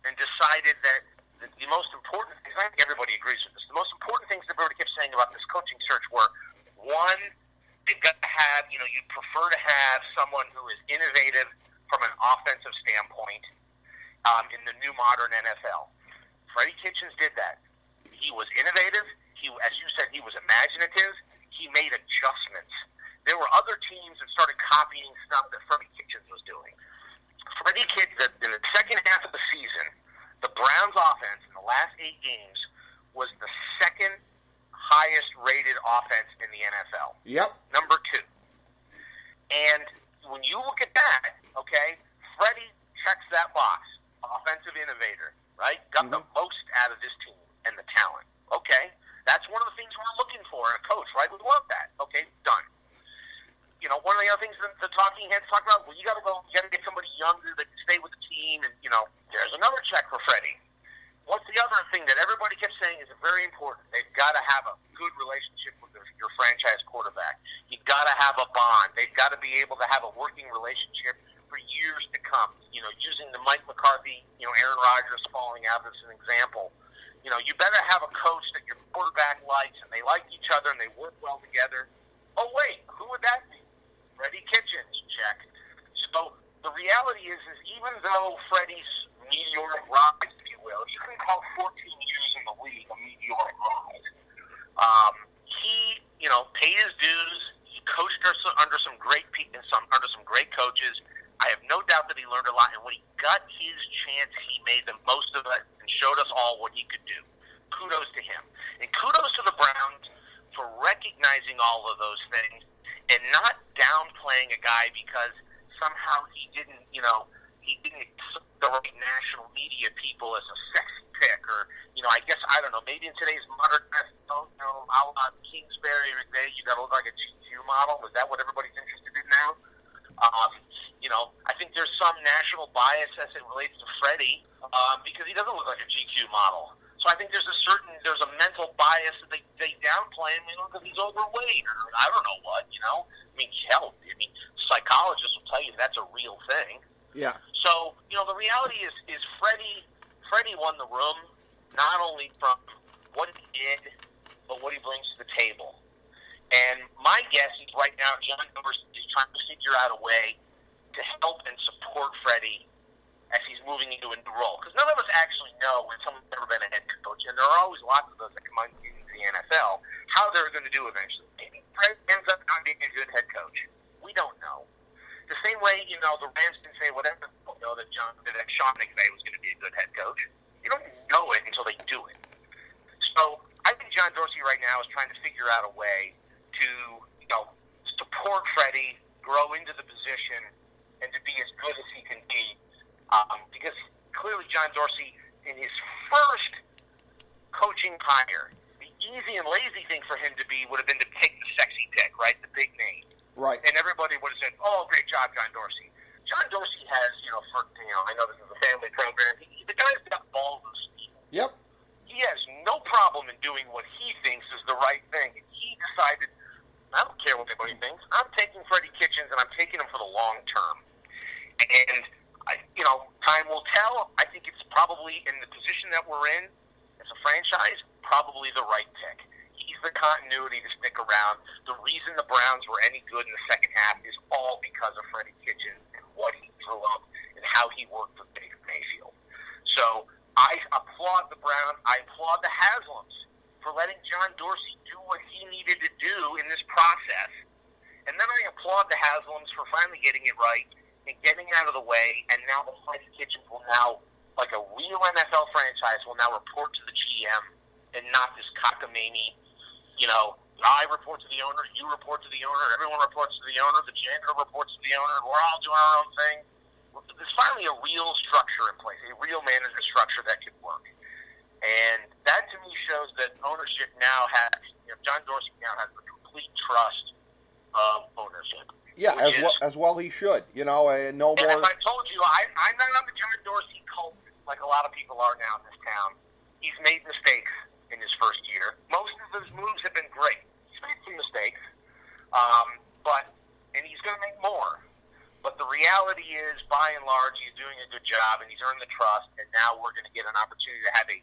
and decided that the most important things, I think everybody agrees with this, the most important things that everybody kept saying about this coaching search were, one, they've got to have, you'd prefer to have someone who is innovative from an offensive standpoint in the new modern NFL. Freddie Kitchens did that. He was innovative. As you said, he was imaginative. He made adjustments. There were other teams that started copying stuff that Freddie Kitchens was doing. Freddie Kitchens, in the second half of the season, the Browns' offense in the last 8 games was the second highest-rated offense in the NFL. Yep. Number 2. And when you look at that, okay, Freddie checks that box. Offensive innovator, right? Got the most out of this team and the talent. Okay, that's one of the things we're looking for in a coach, right? We want that. Okay, done. One of the other things that the talking heads talk about, well, you got to get somebody younger that can stay with the team, and there's another check for Freddie. what's the other thing that everybody kept saying is very important? They've got to have a good relationship with your franchise quarterback. You've got to have a bond. They've got to be able to have a working relationship for years to come. Using the Mike McCarthy, Aaron Rodgers falling out as an example. You better have a coach that your quarterback likes, and they like each other, and they work well together. Oh, wait, who would that be? Freddie Kitchens, check. So the reality is even though Freddie's meteoric rise, if you will, you can call 14 years in the league a meteoric rise. He, paid his dues. He coached under some great under some great coaches. I have no doubt that he learned a lot, and when he got his chance, he made the most of it and showed us all what he could do. Kudos to him. And kudos to the Browns for recognizing all of those things and not downplaying a guy because somehow he didn't accept the right national media people as a sexy pick or, I don't know, maybe in today's modern NFL, a la Kingsbury, you got to look like a GQ model. Is that what everybody's interested in now? I think there's some national bias as it relates to Freddie because he doesn't look like a GQ model. So I think there's a mental bias that they downplay him, because he's overweight or I don't know what, hell, psychologists will tell you that's a real thing. Yeah. So, the reality is Freddie won the room, not only from what he did, but what he brings to the table. And my guess is right now John Dorsey is trying to figure out a way to help and support Freddie as he's moving into a new role. Because none of us actually know when someone's never been a head coach, and there are always lots of those that come into the NFL, how they're going to do eventually. Maybe Freddie ends up not being a good head coach. We don't know. The same way, the Rams can say whatever, that Sean McVay was going to be a good head coach. You don't know it until they do it. So I think John Dorsey right now is trying to figure out a way to, support Freddie, grow into the position, and to be as good as he can be. Because clearly John Dorsey, in his first coaching hire, the easy and lazy thing for him to be would have been to take the sexy pick, right, the big name. Right. And everybody would have said, oh, great job, John Dorsey. John Dorsey has, I know this is a family program, the guy's got balls of steel. Yep. He has no problem in doing what he thinks is the right thing. And he decided, I don't care what anybody thinks. I'm taking Freddie Kitchens, and I'm taking him for the long term. And, time will tell. I think it's probably in the position that we're in as a franchise, probably the right pick. He's the continuity to stick around. The reason the Browns were any good in the second half is all because of Freddie Kitchens and what he drew up and how he worked with Baker Mayfield. So I applaud the Browns. I applaud the Haslams for letting John Dorsey do what he needed to do in this process. And then I applaud the Haslams for finally getting it right and getting out of the way. And now the Freddie Kitchens will now, like a real NFL franchise, will now report to the GM and not this cockamamie, I report to the owner, you report to the owner, everyone reports to the owner, the janitor reports to the owner, we're all doing our own thing. There's finally a real structure in place, a real management structure that can work. And that to me shows that ownership now has, John Dorsey now has the complete trust of ownership. Yeah, as well he should. No more. And as I told you, I'm not on the John Dorsey cult like a lot of people are now in this town. He's made mistakes in his first year. Most of his moves have been great. He's made some mistakes, and he's going to make more. But the reality is, by and large, he's doing a good job, and he's earned the trust, and now we're going to get an opportunity to have a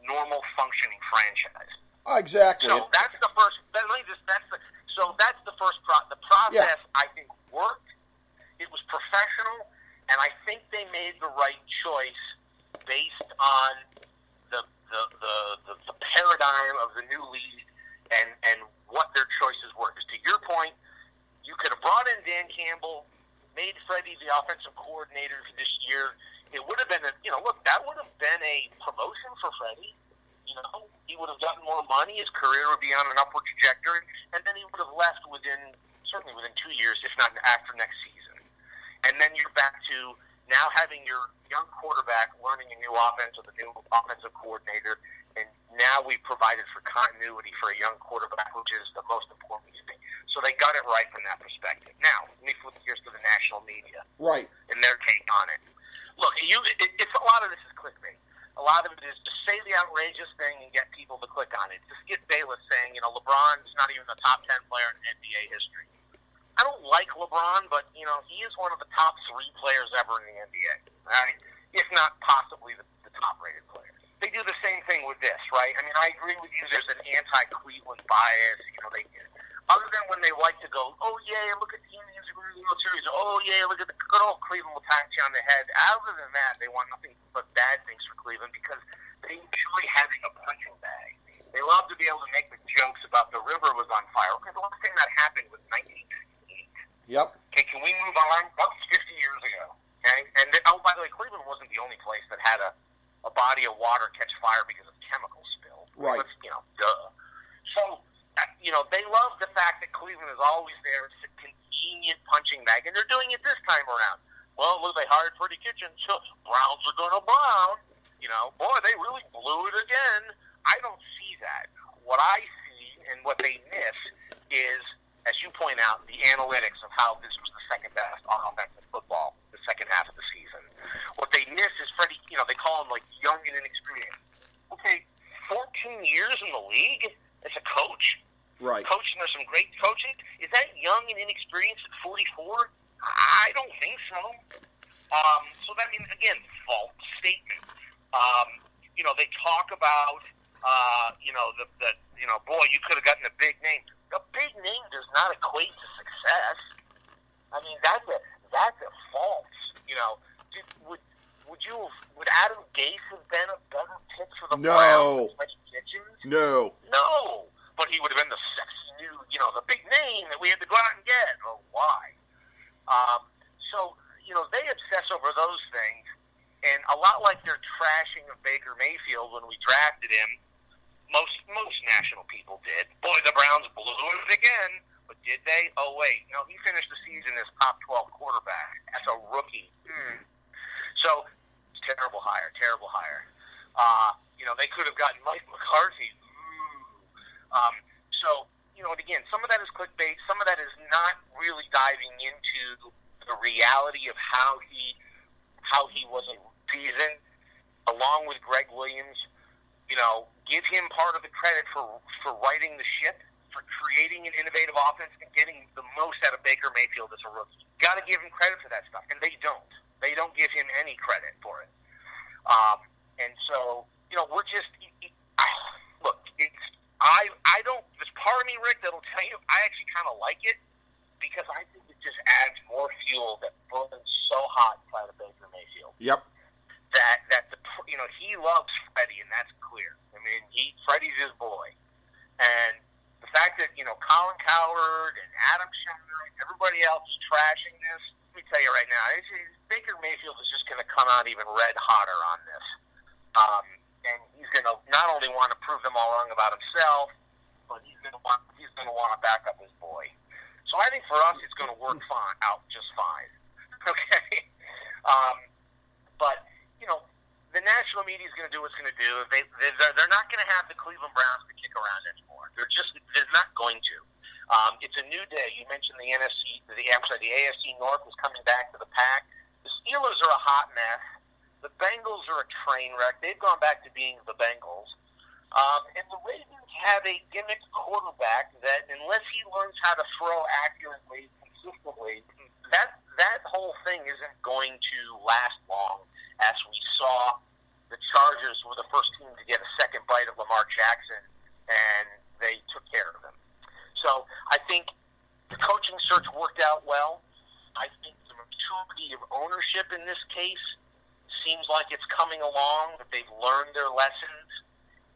normal functioning franchise. Exactly. So that's the first. The process. Yeah. I think worked. It was professional, and I think they made the right choice based on the paradigm of the new league and what their choices were. Because to your point, you could have brought in Dan Campbell, made Freddie the offensive coordinator for this year. It would have been that would have been a promotion for Freddie. He would have gotten more money. His career would be on an upward trajectory, and then he would have left certainly within 2 years, if not after next season. And then you're back to now having your young quarterback learning a new offense with a new offensive coordinator, and now we've provided for continuity for a young quarterback, which is the most important thing. So they got it right from that perspective. Now, let me flip gears to the national media. Right. And their take on it. Look, it's a lot of this is clickbait. A lot of it is just say the outrageous thing and get people to click on it. Just get Bayless saying, LeBron's not even the top 10 player in NBA history. I don't like LeBron, but, he is one of the top 3 players ever in the NBA, right? If not possibly the top-rated player. They do the same thing with this, right? I mean, I agree with you. There's an anti-Cleveland bias. Other than when they like to go, oh, yeah, look at the Indians in the World Series. Oh, yeah, look at the good old Cleveland will pat you on the head. Other than that, they want nothing but bad things for Cleveland because they enjoy having a punching bag. They love to be able to make the jokes about the river was on fire. Okay, the last thing that happened was 1968. Yep. Okay, can we move on? That was 50 years ago. Okay? And, by the way, Cleveland wasn't the only place that had a body of water catch fire because of chemical spill. Right. Duh. So, they love the fact that Cleveland is always there. It's a convenient punching bag, and they're doing it this time around. Well, look, they hired Freddie Kitchens. So Browns are going to Brown. Boy, they really blew it again. I don't see that. What I see and what they miss is, as you point out, the analytics of how this was the second best on offensive football the second half of the season. What they miss is Freddie, they call him like young and inexperienced. Okay, 14 years in the league as a coach? Right. Coaching, there's some great coaching. Is that young and inexperienced at 44? I don't think so. So that means, again, false statement. They talk about, boy, you could have gotten a big name. A big name does not equate to success. I mean, that's a false. Would Adam Gase have been a better pick for the Browns than Freddie Kitchens? No. But he would have been the sexy new, the big name that we had to go out and get. Oh, why? They obsess over those things, and a lot like their trashing of Baker Mayfield when we drafted him, most national people did. Boy, the Browns blew it again, but did they? Oh, wait. No, he finished the season as top 12 quarterback as a rookie. So, terrible hire. They could have gotten Mike McCarthy. And again, some of that is clickbait. Some of that is not really diving into the reality of how he was a season, along with Greg Williams. Give him part of the credit for righting the ship, for creating an innovative offense and getting the most out of Baker Mayfield as a rookie. Got to give him credit for that stuff, and they don't. They don't give him any credit for it. And so, we're just look. I don't. There's part of me, Rick, that'll tell you I actually kind of like it because I think it just adds more fuel that burns so hot inside of Baker Mayfield. Yep. That he loves Freddie, and that's clear. I mean, Freddie's his boy, and the fact that Colin Cowherd and Adam Schefter and everybody else is trashing this. Let me tell you right now, Baker Mayfield is just going to come out even red hotter on this. And he's going to not only want to prove them all wrong about himself, but he's going to want to back up his boy. So I think for us, it's going to work out just fine. Okay, but the national media is going to do what's going to do. They're not going to have the Cleveland Browns to kick around anymore. They're not going to. It's a new day. You mentioned the AFC North is coming back to the pack. The Steelers are a hot mess. The Bengals are a train wreck. They've gone back to being the Bengals. And the Ravens have a gimmick quarterback that, unless he learns how to throw accurately, consistently, that whole thing isn't going to last long, as we saw the Chargers were the first team to get a second bite of Lamar Jackson, and they took care of him. So I think the coaching search worked out well. I think the maturity of ownership in this case seems like it's coming along, that they've learned their lessons.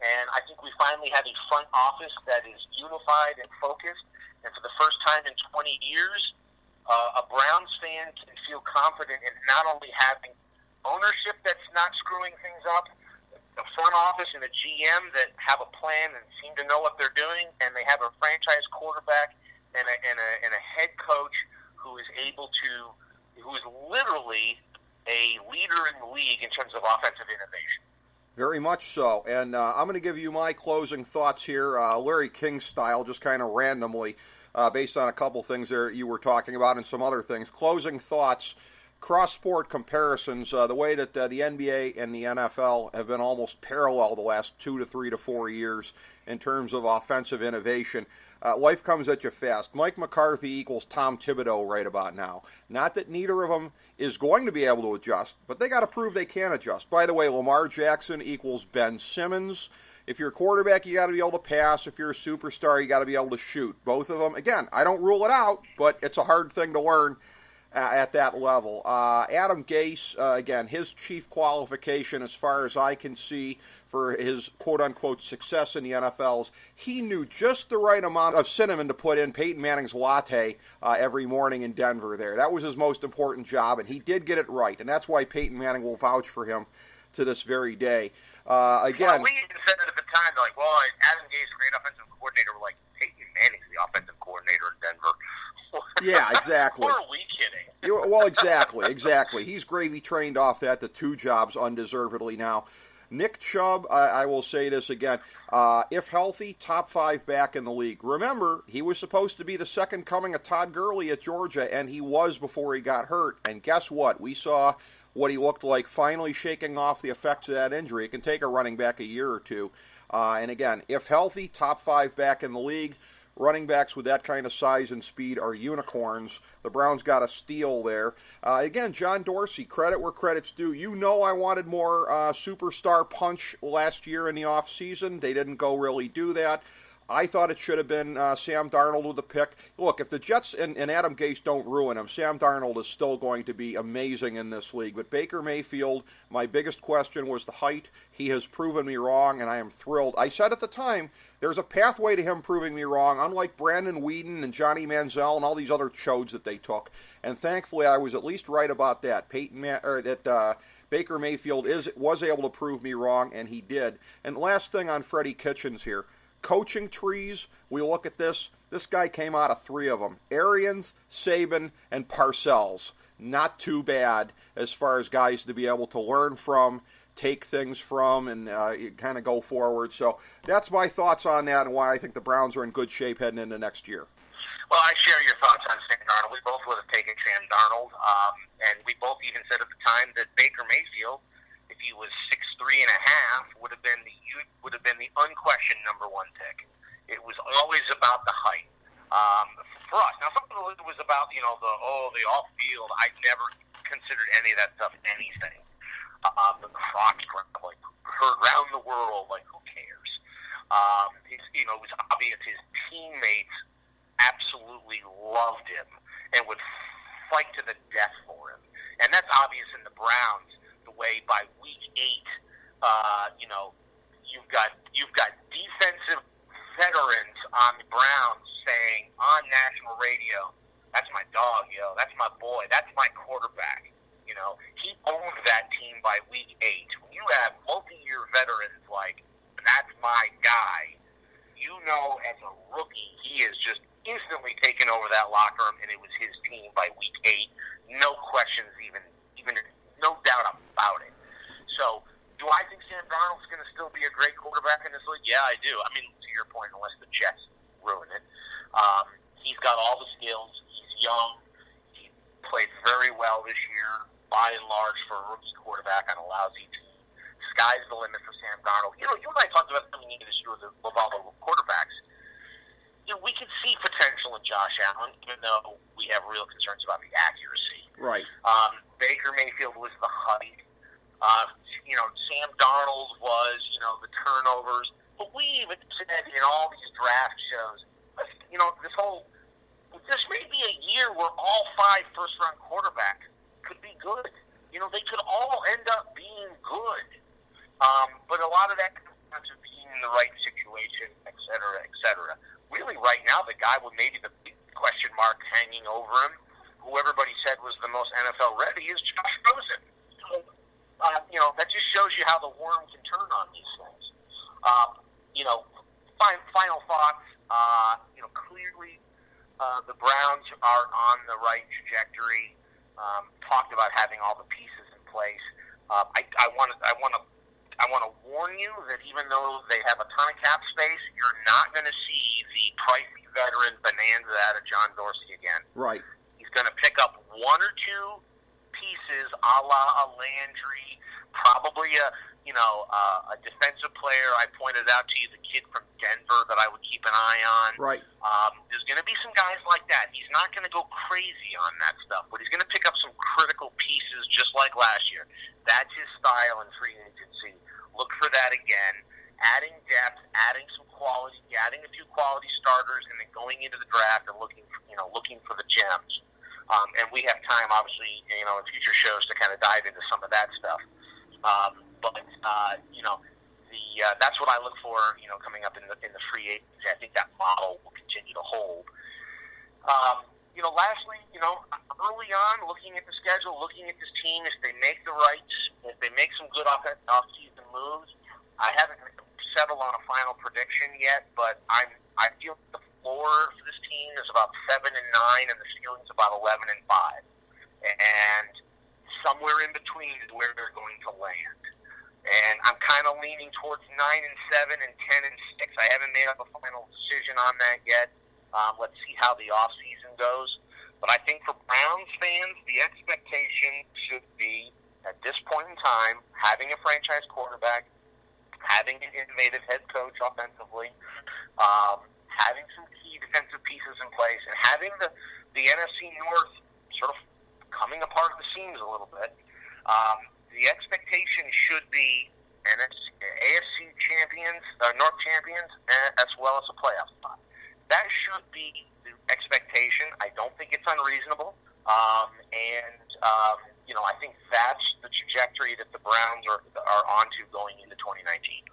And I think we finally have a front office that is unified and focused. And for the first time in 20 years, a Browns fan can feel confident in not only having ownership that's not screwing things up, a front office and a GM that have a plan and seem to know what they're doing, and they have a franchise quarterback and a head coach who is literally a leader in the league in terms of offensive innovation. Very much so. And I'm going to give you my closing thoughts here, Larry King style, just kind of randomly, based on a couple things there you were talking about and some other things. Closing thoughts. cross-sport comparisons, the way that the NBA and the NFL have been almost parallel the last 2 to 3 to 4 years in terms of offensive innovation. Life comes at you fast. Mike McCarthy equals Tom Thibodeau right about now. Not that neither of them is going to be able to adjust, but they got to prove they can adjust. By the way, Lamar Jackson equals Ben Simmons. If you're a quarterback, you got to be able to pass. If you're a superstar, you got to be able to shoot. Both of them, again, I don't rule it out, but it's a hard thing to learn at that level. Adam Gase, again, his chief qualification, as far as I can see, for his quote-unquote success in the NFLs, he knew just the right amount of cinnamon to put in Peyton Manning's latte every morning in Denver there. That was his most important job, and he did get it right, and that's why Peyton Manning will vouch for him to this very day. Again, well, we even said it at the time, like, well, Adam Gase, great offensive coordinator. We're like, Peyton Manning's the offensive coordinator in Denver. Yeah, exactly. Or are we kidding? Well, exactly. He's gravy trained off that to 2 jobs undeservedly now. Nick Chubb, I will say this again, if healthy, top 5 back in the league. Remember, he was supposed to be the second coming of Todd Gurley at Georgia, and he was before he got hurt. And guess what? We saw what he looked like finally shaking off the effects of that injury. It can take a running back a year or two. And again, if healthy, top 5 back in the league. Running backs with that kind of size and speed are unicorns. The Browns got a steal there. Again, John Dorsey, credit where credit's due. You know I wanted more superstar punch last year in the offseason. They didn't go really do that. I thought it should have been Sam Darnold with the pick. Look, if the Jets and Adam Gase don't ruin him, Sam Darnold is still going to be amazing in this league. But Baker Mayfield, my biggest question was the height. He has proven me wrong, and I am thrilled. I said at the time, there's a pathway to him proving me wrong, unlike Brandon Weeden and Johnny Manziel and all these other chodes that they took. And thankfully, I was at least right about that. Baker Mayfield was able to prove me wrong, and he did. And last thing on Freddie Kitchens here. Coaching trees, we look at this. This guy came out of 3 of them. Arians, Saban, and Parcells. Not too bad as far as guys to be able to learn from, take things from, and kind of go forward. So that's my thoughts on that and why I think the Browns are in good shape heading into next year. Well, I share your thoughts on Sam Darnold. We both would have taken Sam Darnold, and we both even said at the time that Baker Mayfield, if he was 6'3.5", would have been the unquestioned number 1 pick. It was always about the height for us. Now, some people it was about the off field. I never considered any of that stuff anything. The Crocs like heard around the world. Like, who cares? It was obvious his teammates absolutely loved him and would fight to the death for him, and that's obvious in the Browns. The way by week 8, you've got defensive veterans on the Browns saying on national radio, "That's my dog, yo. That's my boy. That's my quarterback." He owned that team by week 8. When you have multi-year veterans like, "That's my guy," as a rookie, he is just instantly taken over that locker room, and it was his team by week 8. No questions, even no doubt about it. So, do I think Sam Darnold's going to still be a great quarterback in this league? Yeah, I do. I mean, to your point, unless the Jets ruin it. He's got all the skills. He's young. He played very well this year, by and large, for a rookie quarterback on a lousy team. Sky's the limit for Sam Darnold. You and I talked about coming into this year with all the quarterbacks. We could see potential in Josh Allen, even though we have real concerns about the accuracy. Right. Baker Mayfield was the height. Sam Darnold was, the turnovers. But we even said in all these draft shows, this may be a year where all 5 first-round quarterbacks could be good. They could all end up being good. But a lot of that comes down to being in the right situation, et cetera, et cetera. Really, right now, the guy with maybe the big question mark hanging over him, who everybody said was the most NFL ready, is Josh Rosen. So, that just shows you how the worm can turn on these things. Final thoughts. Clearly, the Browns are on the right trajectory. Talked about having all the pieces in place. I want to warn you that even though they have a ton of cap space, you're not going to see the pricey veteran bonanza out of John Dorsey again. Right. He's going to pick up 1 or 2 pieces, a la a Landry, probably a defensive player. I pointed out to you the kid from Denver that I would keep an eye on. Right. There's going to be some guys like that. He's not going to go crazy on that stuff, but he's going to pick up some critical pieces just like last year. That's his style in free agency. Look for that again. Adding depth, adding some quality, adding a few quality starters, and then going into the draft and looking for the gems. And we have time, obviously, in future shows to kind of dive into some of that stuff. That's what I look for, coming up in the free agency. I think that model will continue to hold. Lastly, early on, looking at the schedule, looking at this team, if they make some good off-season moves, I haven't settled on a final prediction yet, but I feel the floor for this team is about 7-9, and the ceiling's about 11-5, and somewhere in between is where they're going to land. And I'm kind of leaning towards 9-7 and 10-6. I haven't made up a final decision on that yet. Let's see how the off season goes. But I think for Browns fans, the expectation should be, at this point in time, having a franchise quarterback, having an innovative head coach offensively, having some key defensive pieces in place, and having the NFC North sort of coming apart at the seams a little bit. The expectation should be AFC champions, North champions, as well as a playoff spot. That should be the expectation. I don't think it's unreasonable. I think that's the trajectory that the Browns are onto going into 2019.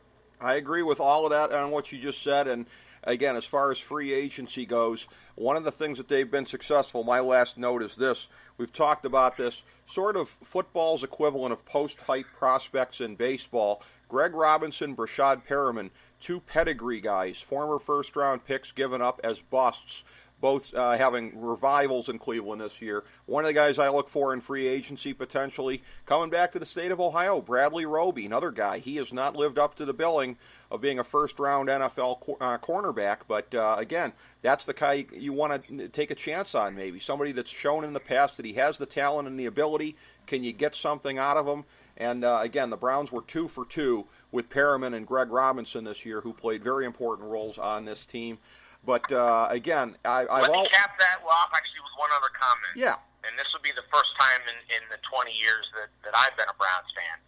I agree with all of that and what you just said. And again, as far as free agency goes, one of the things that they've been successful, my last note is this. We've talked about this, sort of football's equivalent of post-hype prospects in baseball. Greg Robinson, Brashad Perriman, two pedigree guys, former first-round picks given up as busts, both having revivals in Cleveland this year. One of the guys I look for in free agency potentially, coming back to the state of Ohio, Bradley Roby, another guy. He has not lived up to the billing of being a first-round NFL cornerback, but again, that's the guy you want to take a chance on maybe, somebody that's shown in the past that he has the talent and the ability. Can you get something out of him? And again, the Browns were 2 for 2 with Perriman and Greg Robinson this year, who played very important roles on this team. But again, let me cap that off actually with one other comment. Yeah. And this will be the first time in the 20 years that I've been a Browns fan.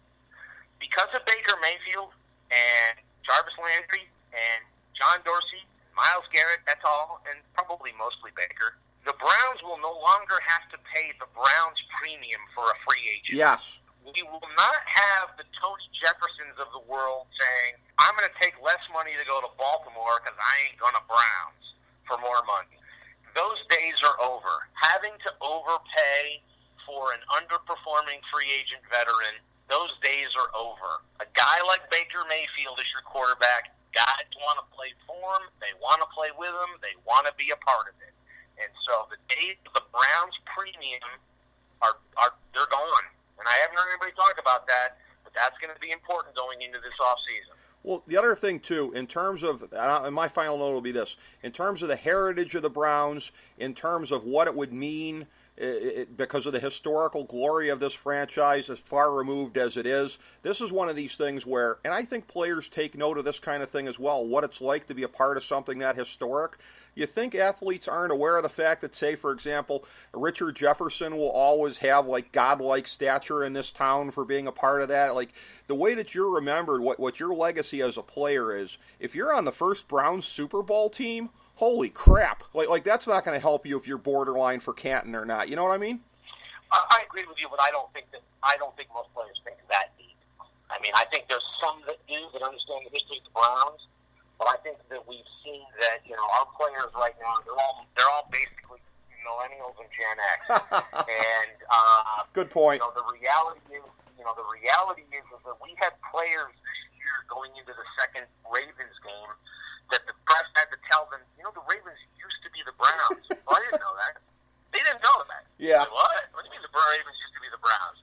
Because of Baker Mayfield and Jarvis Landry and John Dorsey, Myles Garrett, et al., and probably mostly Baker, the Browns will no longer have to pay the Browns premium for a free agent. Yes. We will not have the Tony Jeffersons of the world saying, I'm going to take less money to go to Baltimore because I ain't going to Browns for more money. Those days are over. Having to overpay for an underperforming free agent veteran, those days are over. A guy like Baker Mayfield is your quarterback. Guys want to play for him. They want to play with him. They want to be a part of it. And so the days of the Browns premium they're gone. And I haven't heard anybody talk about that, but that's going to be important going into this offseason. Well, the other thing, too, in terms of, and my final note will be this, in terms of the heritage of the Browns, in terms of what it would mean because of the historical glory of this franchise, as far removed as it is, this is one of these things where, and I think players take note of this kind of thing as well, what it's like to be a part of something that historic. You think athletes aren't aware of the fact that, say, for example, Richard Jefferson will always have, like, godlike stature in this town for being a part of that? Like, the way that you're remembered, what your legacy as a player is, if you're on the first Browns Super Bowl team, holy crap. Like that's not going to help you if you're borderline for Canton or not. You know what I mean? I agree with you, but I don't think most players think that deep. I mean, I think there's some that do that understand the history of the Browns, but I think that we've seen that, our players right now, they're all basically millennials and Gen X. And good point. The reality is that we had players this year going into the second Ravens game that the press had to tell them, the Ravens used to be the Browns. Well, I didn't know that. They didn't know that. Yeah. Like, what? What do you mean the Ravens used to be the Browns?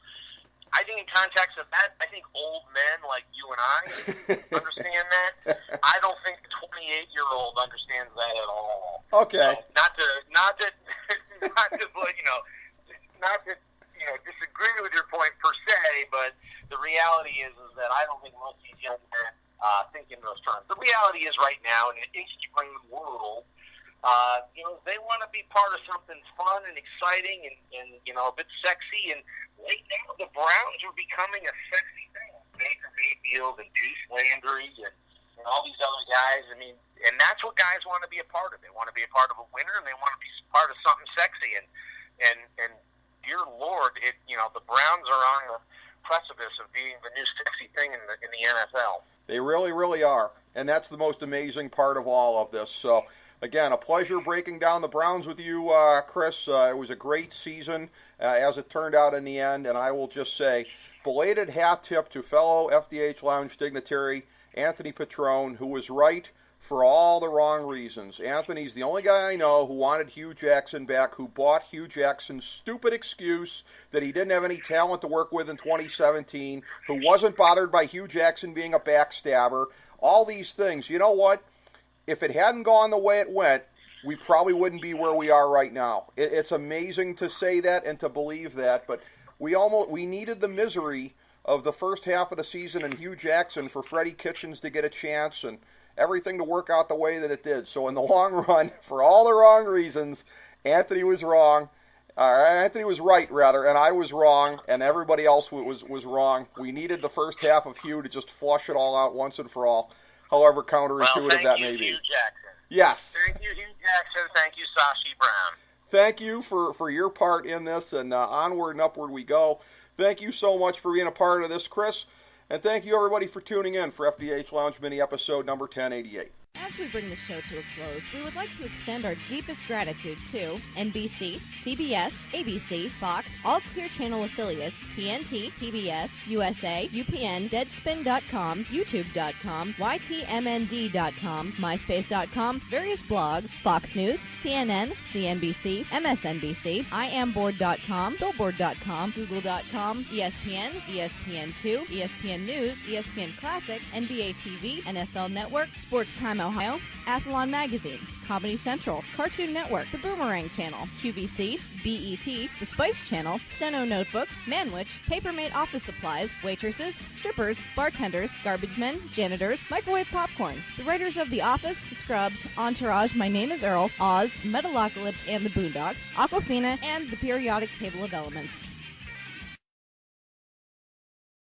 I think in context of that, I think old men like you and I understand that. I don't think the 28-year-old understands that at all. Okay. So, not to disagree with these young men think in those terms. The reality is right now in an Instagram world, they want to be part of something fun and exciting and a bit sexy. And right now, the Browns are becoming a sexy thing. Baker Mayfield and Deuce Landry and all these other guys. I mean, and that's what guys want to be a part of. They want to be a part of a winner, and they want to be part of something sexy. And dear Lord, the Browns are on the precipice of being the new sexy thing in the NFL. They really, really are. And that's the most amazing part of all of this. So, again, a pleasure breaking down the Browns with you, Chris. It was a great season as it turned out in the end. And I will just say, belated hat tip to fellow FDH Lounge dignitary Anthony Petrone, who was right for all the wrong reasons. Anthony's the only guy I know who wanted Hugh Jackson back, who bought Hugh Jackson's stupid excuse that he didn't have any talent to work with in 2017, who wasn't bothered by Hugh Jackson being a backstabber. All these things. You know what? If it hadn't gone the way it went, we probably wouldn't be where we are right now. It's amazing to say that and to believe that, but we needed the misery of the first half of the season and Hugh Jackson for Freddie Kitchens to get a chance and everything to work out the way that it did. So in the long run, for all the wrong reasons, Anthony was wrong. Anthony was right, rather, and I was wrong, and everybody else was wrong. We needed the first half of Hugh to just flush it all out once and for all, however counterintuitive that may be. Thank you, Hugh Jackson. Yes. Thank you, Hugh Jackson. Thank you, Sashi Brown. Thank you for your part in this, and onward and upward we go. Thank you so much for being a part of this, Chris. And thank you, everybody, for tuning in for FDH Lounge Mini Episode number 1088. As we bring the show to a close, we would like to extend our deepest gratitude to NBC, CBS, ABC, Fox, all Clear Channel affiliates, TNT, TBS, USA, UPN, Deadspin.com, YouTube.com, YTMND.com, MySpace.com, various blogs, Fox News, CNN, CNBC, MSNBC, IamBoard.com, Billboard.com, Google.com, ESPN, ESPN2, ESPN News, ESPN Classic, NBA TV, NFL Network, Sports Time Ohio, Athlon Magazine, Comedy Central, Cartoon Network, The Boomerang Channel, QVC, BET, The Spice Channel, Steno Notebooks, Manwich, Papermate Office Supplies, waitresses, strippers, bartenders, garbage men, janitors, microwave popcorn, the writers of The Office, Scrubs, Entourage, My Name is Earl, Oz, Metalocalypse and the Boondocks, Aquafina, and the Periodic Table of Elements.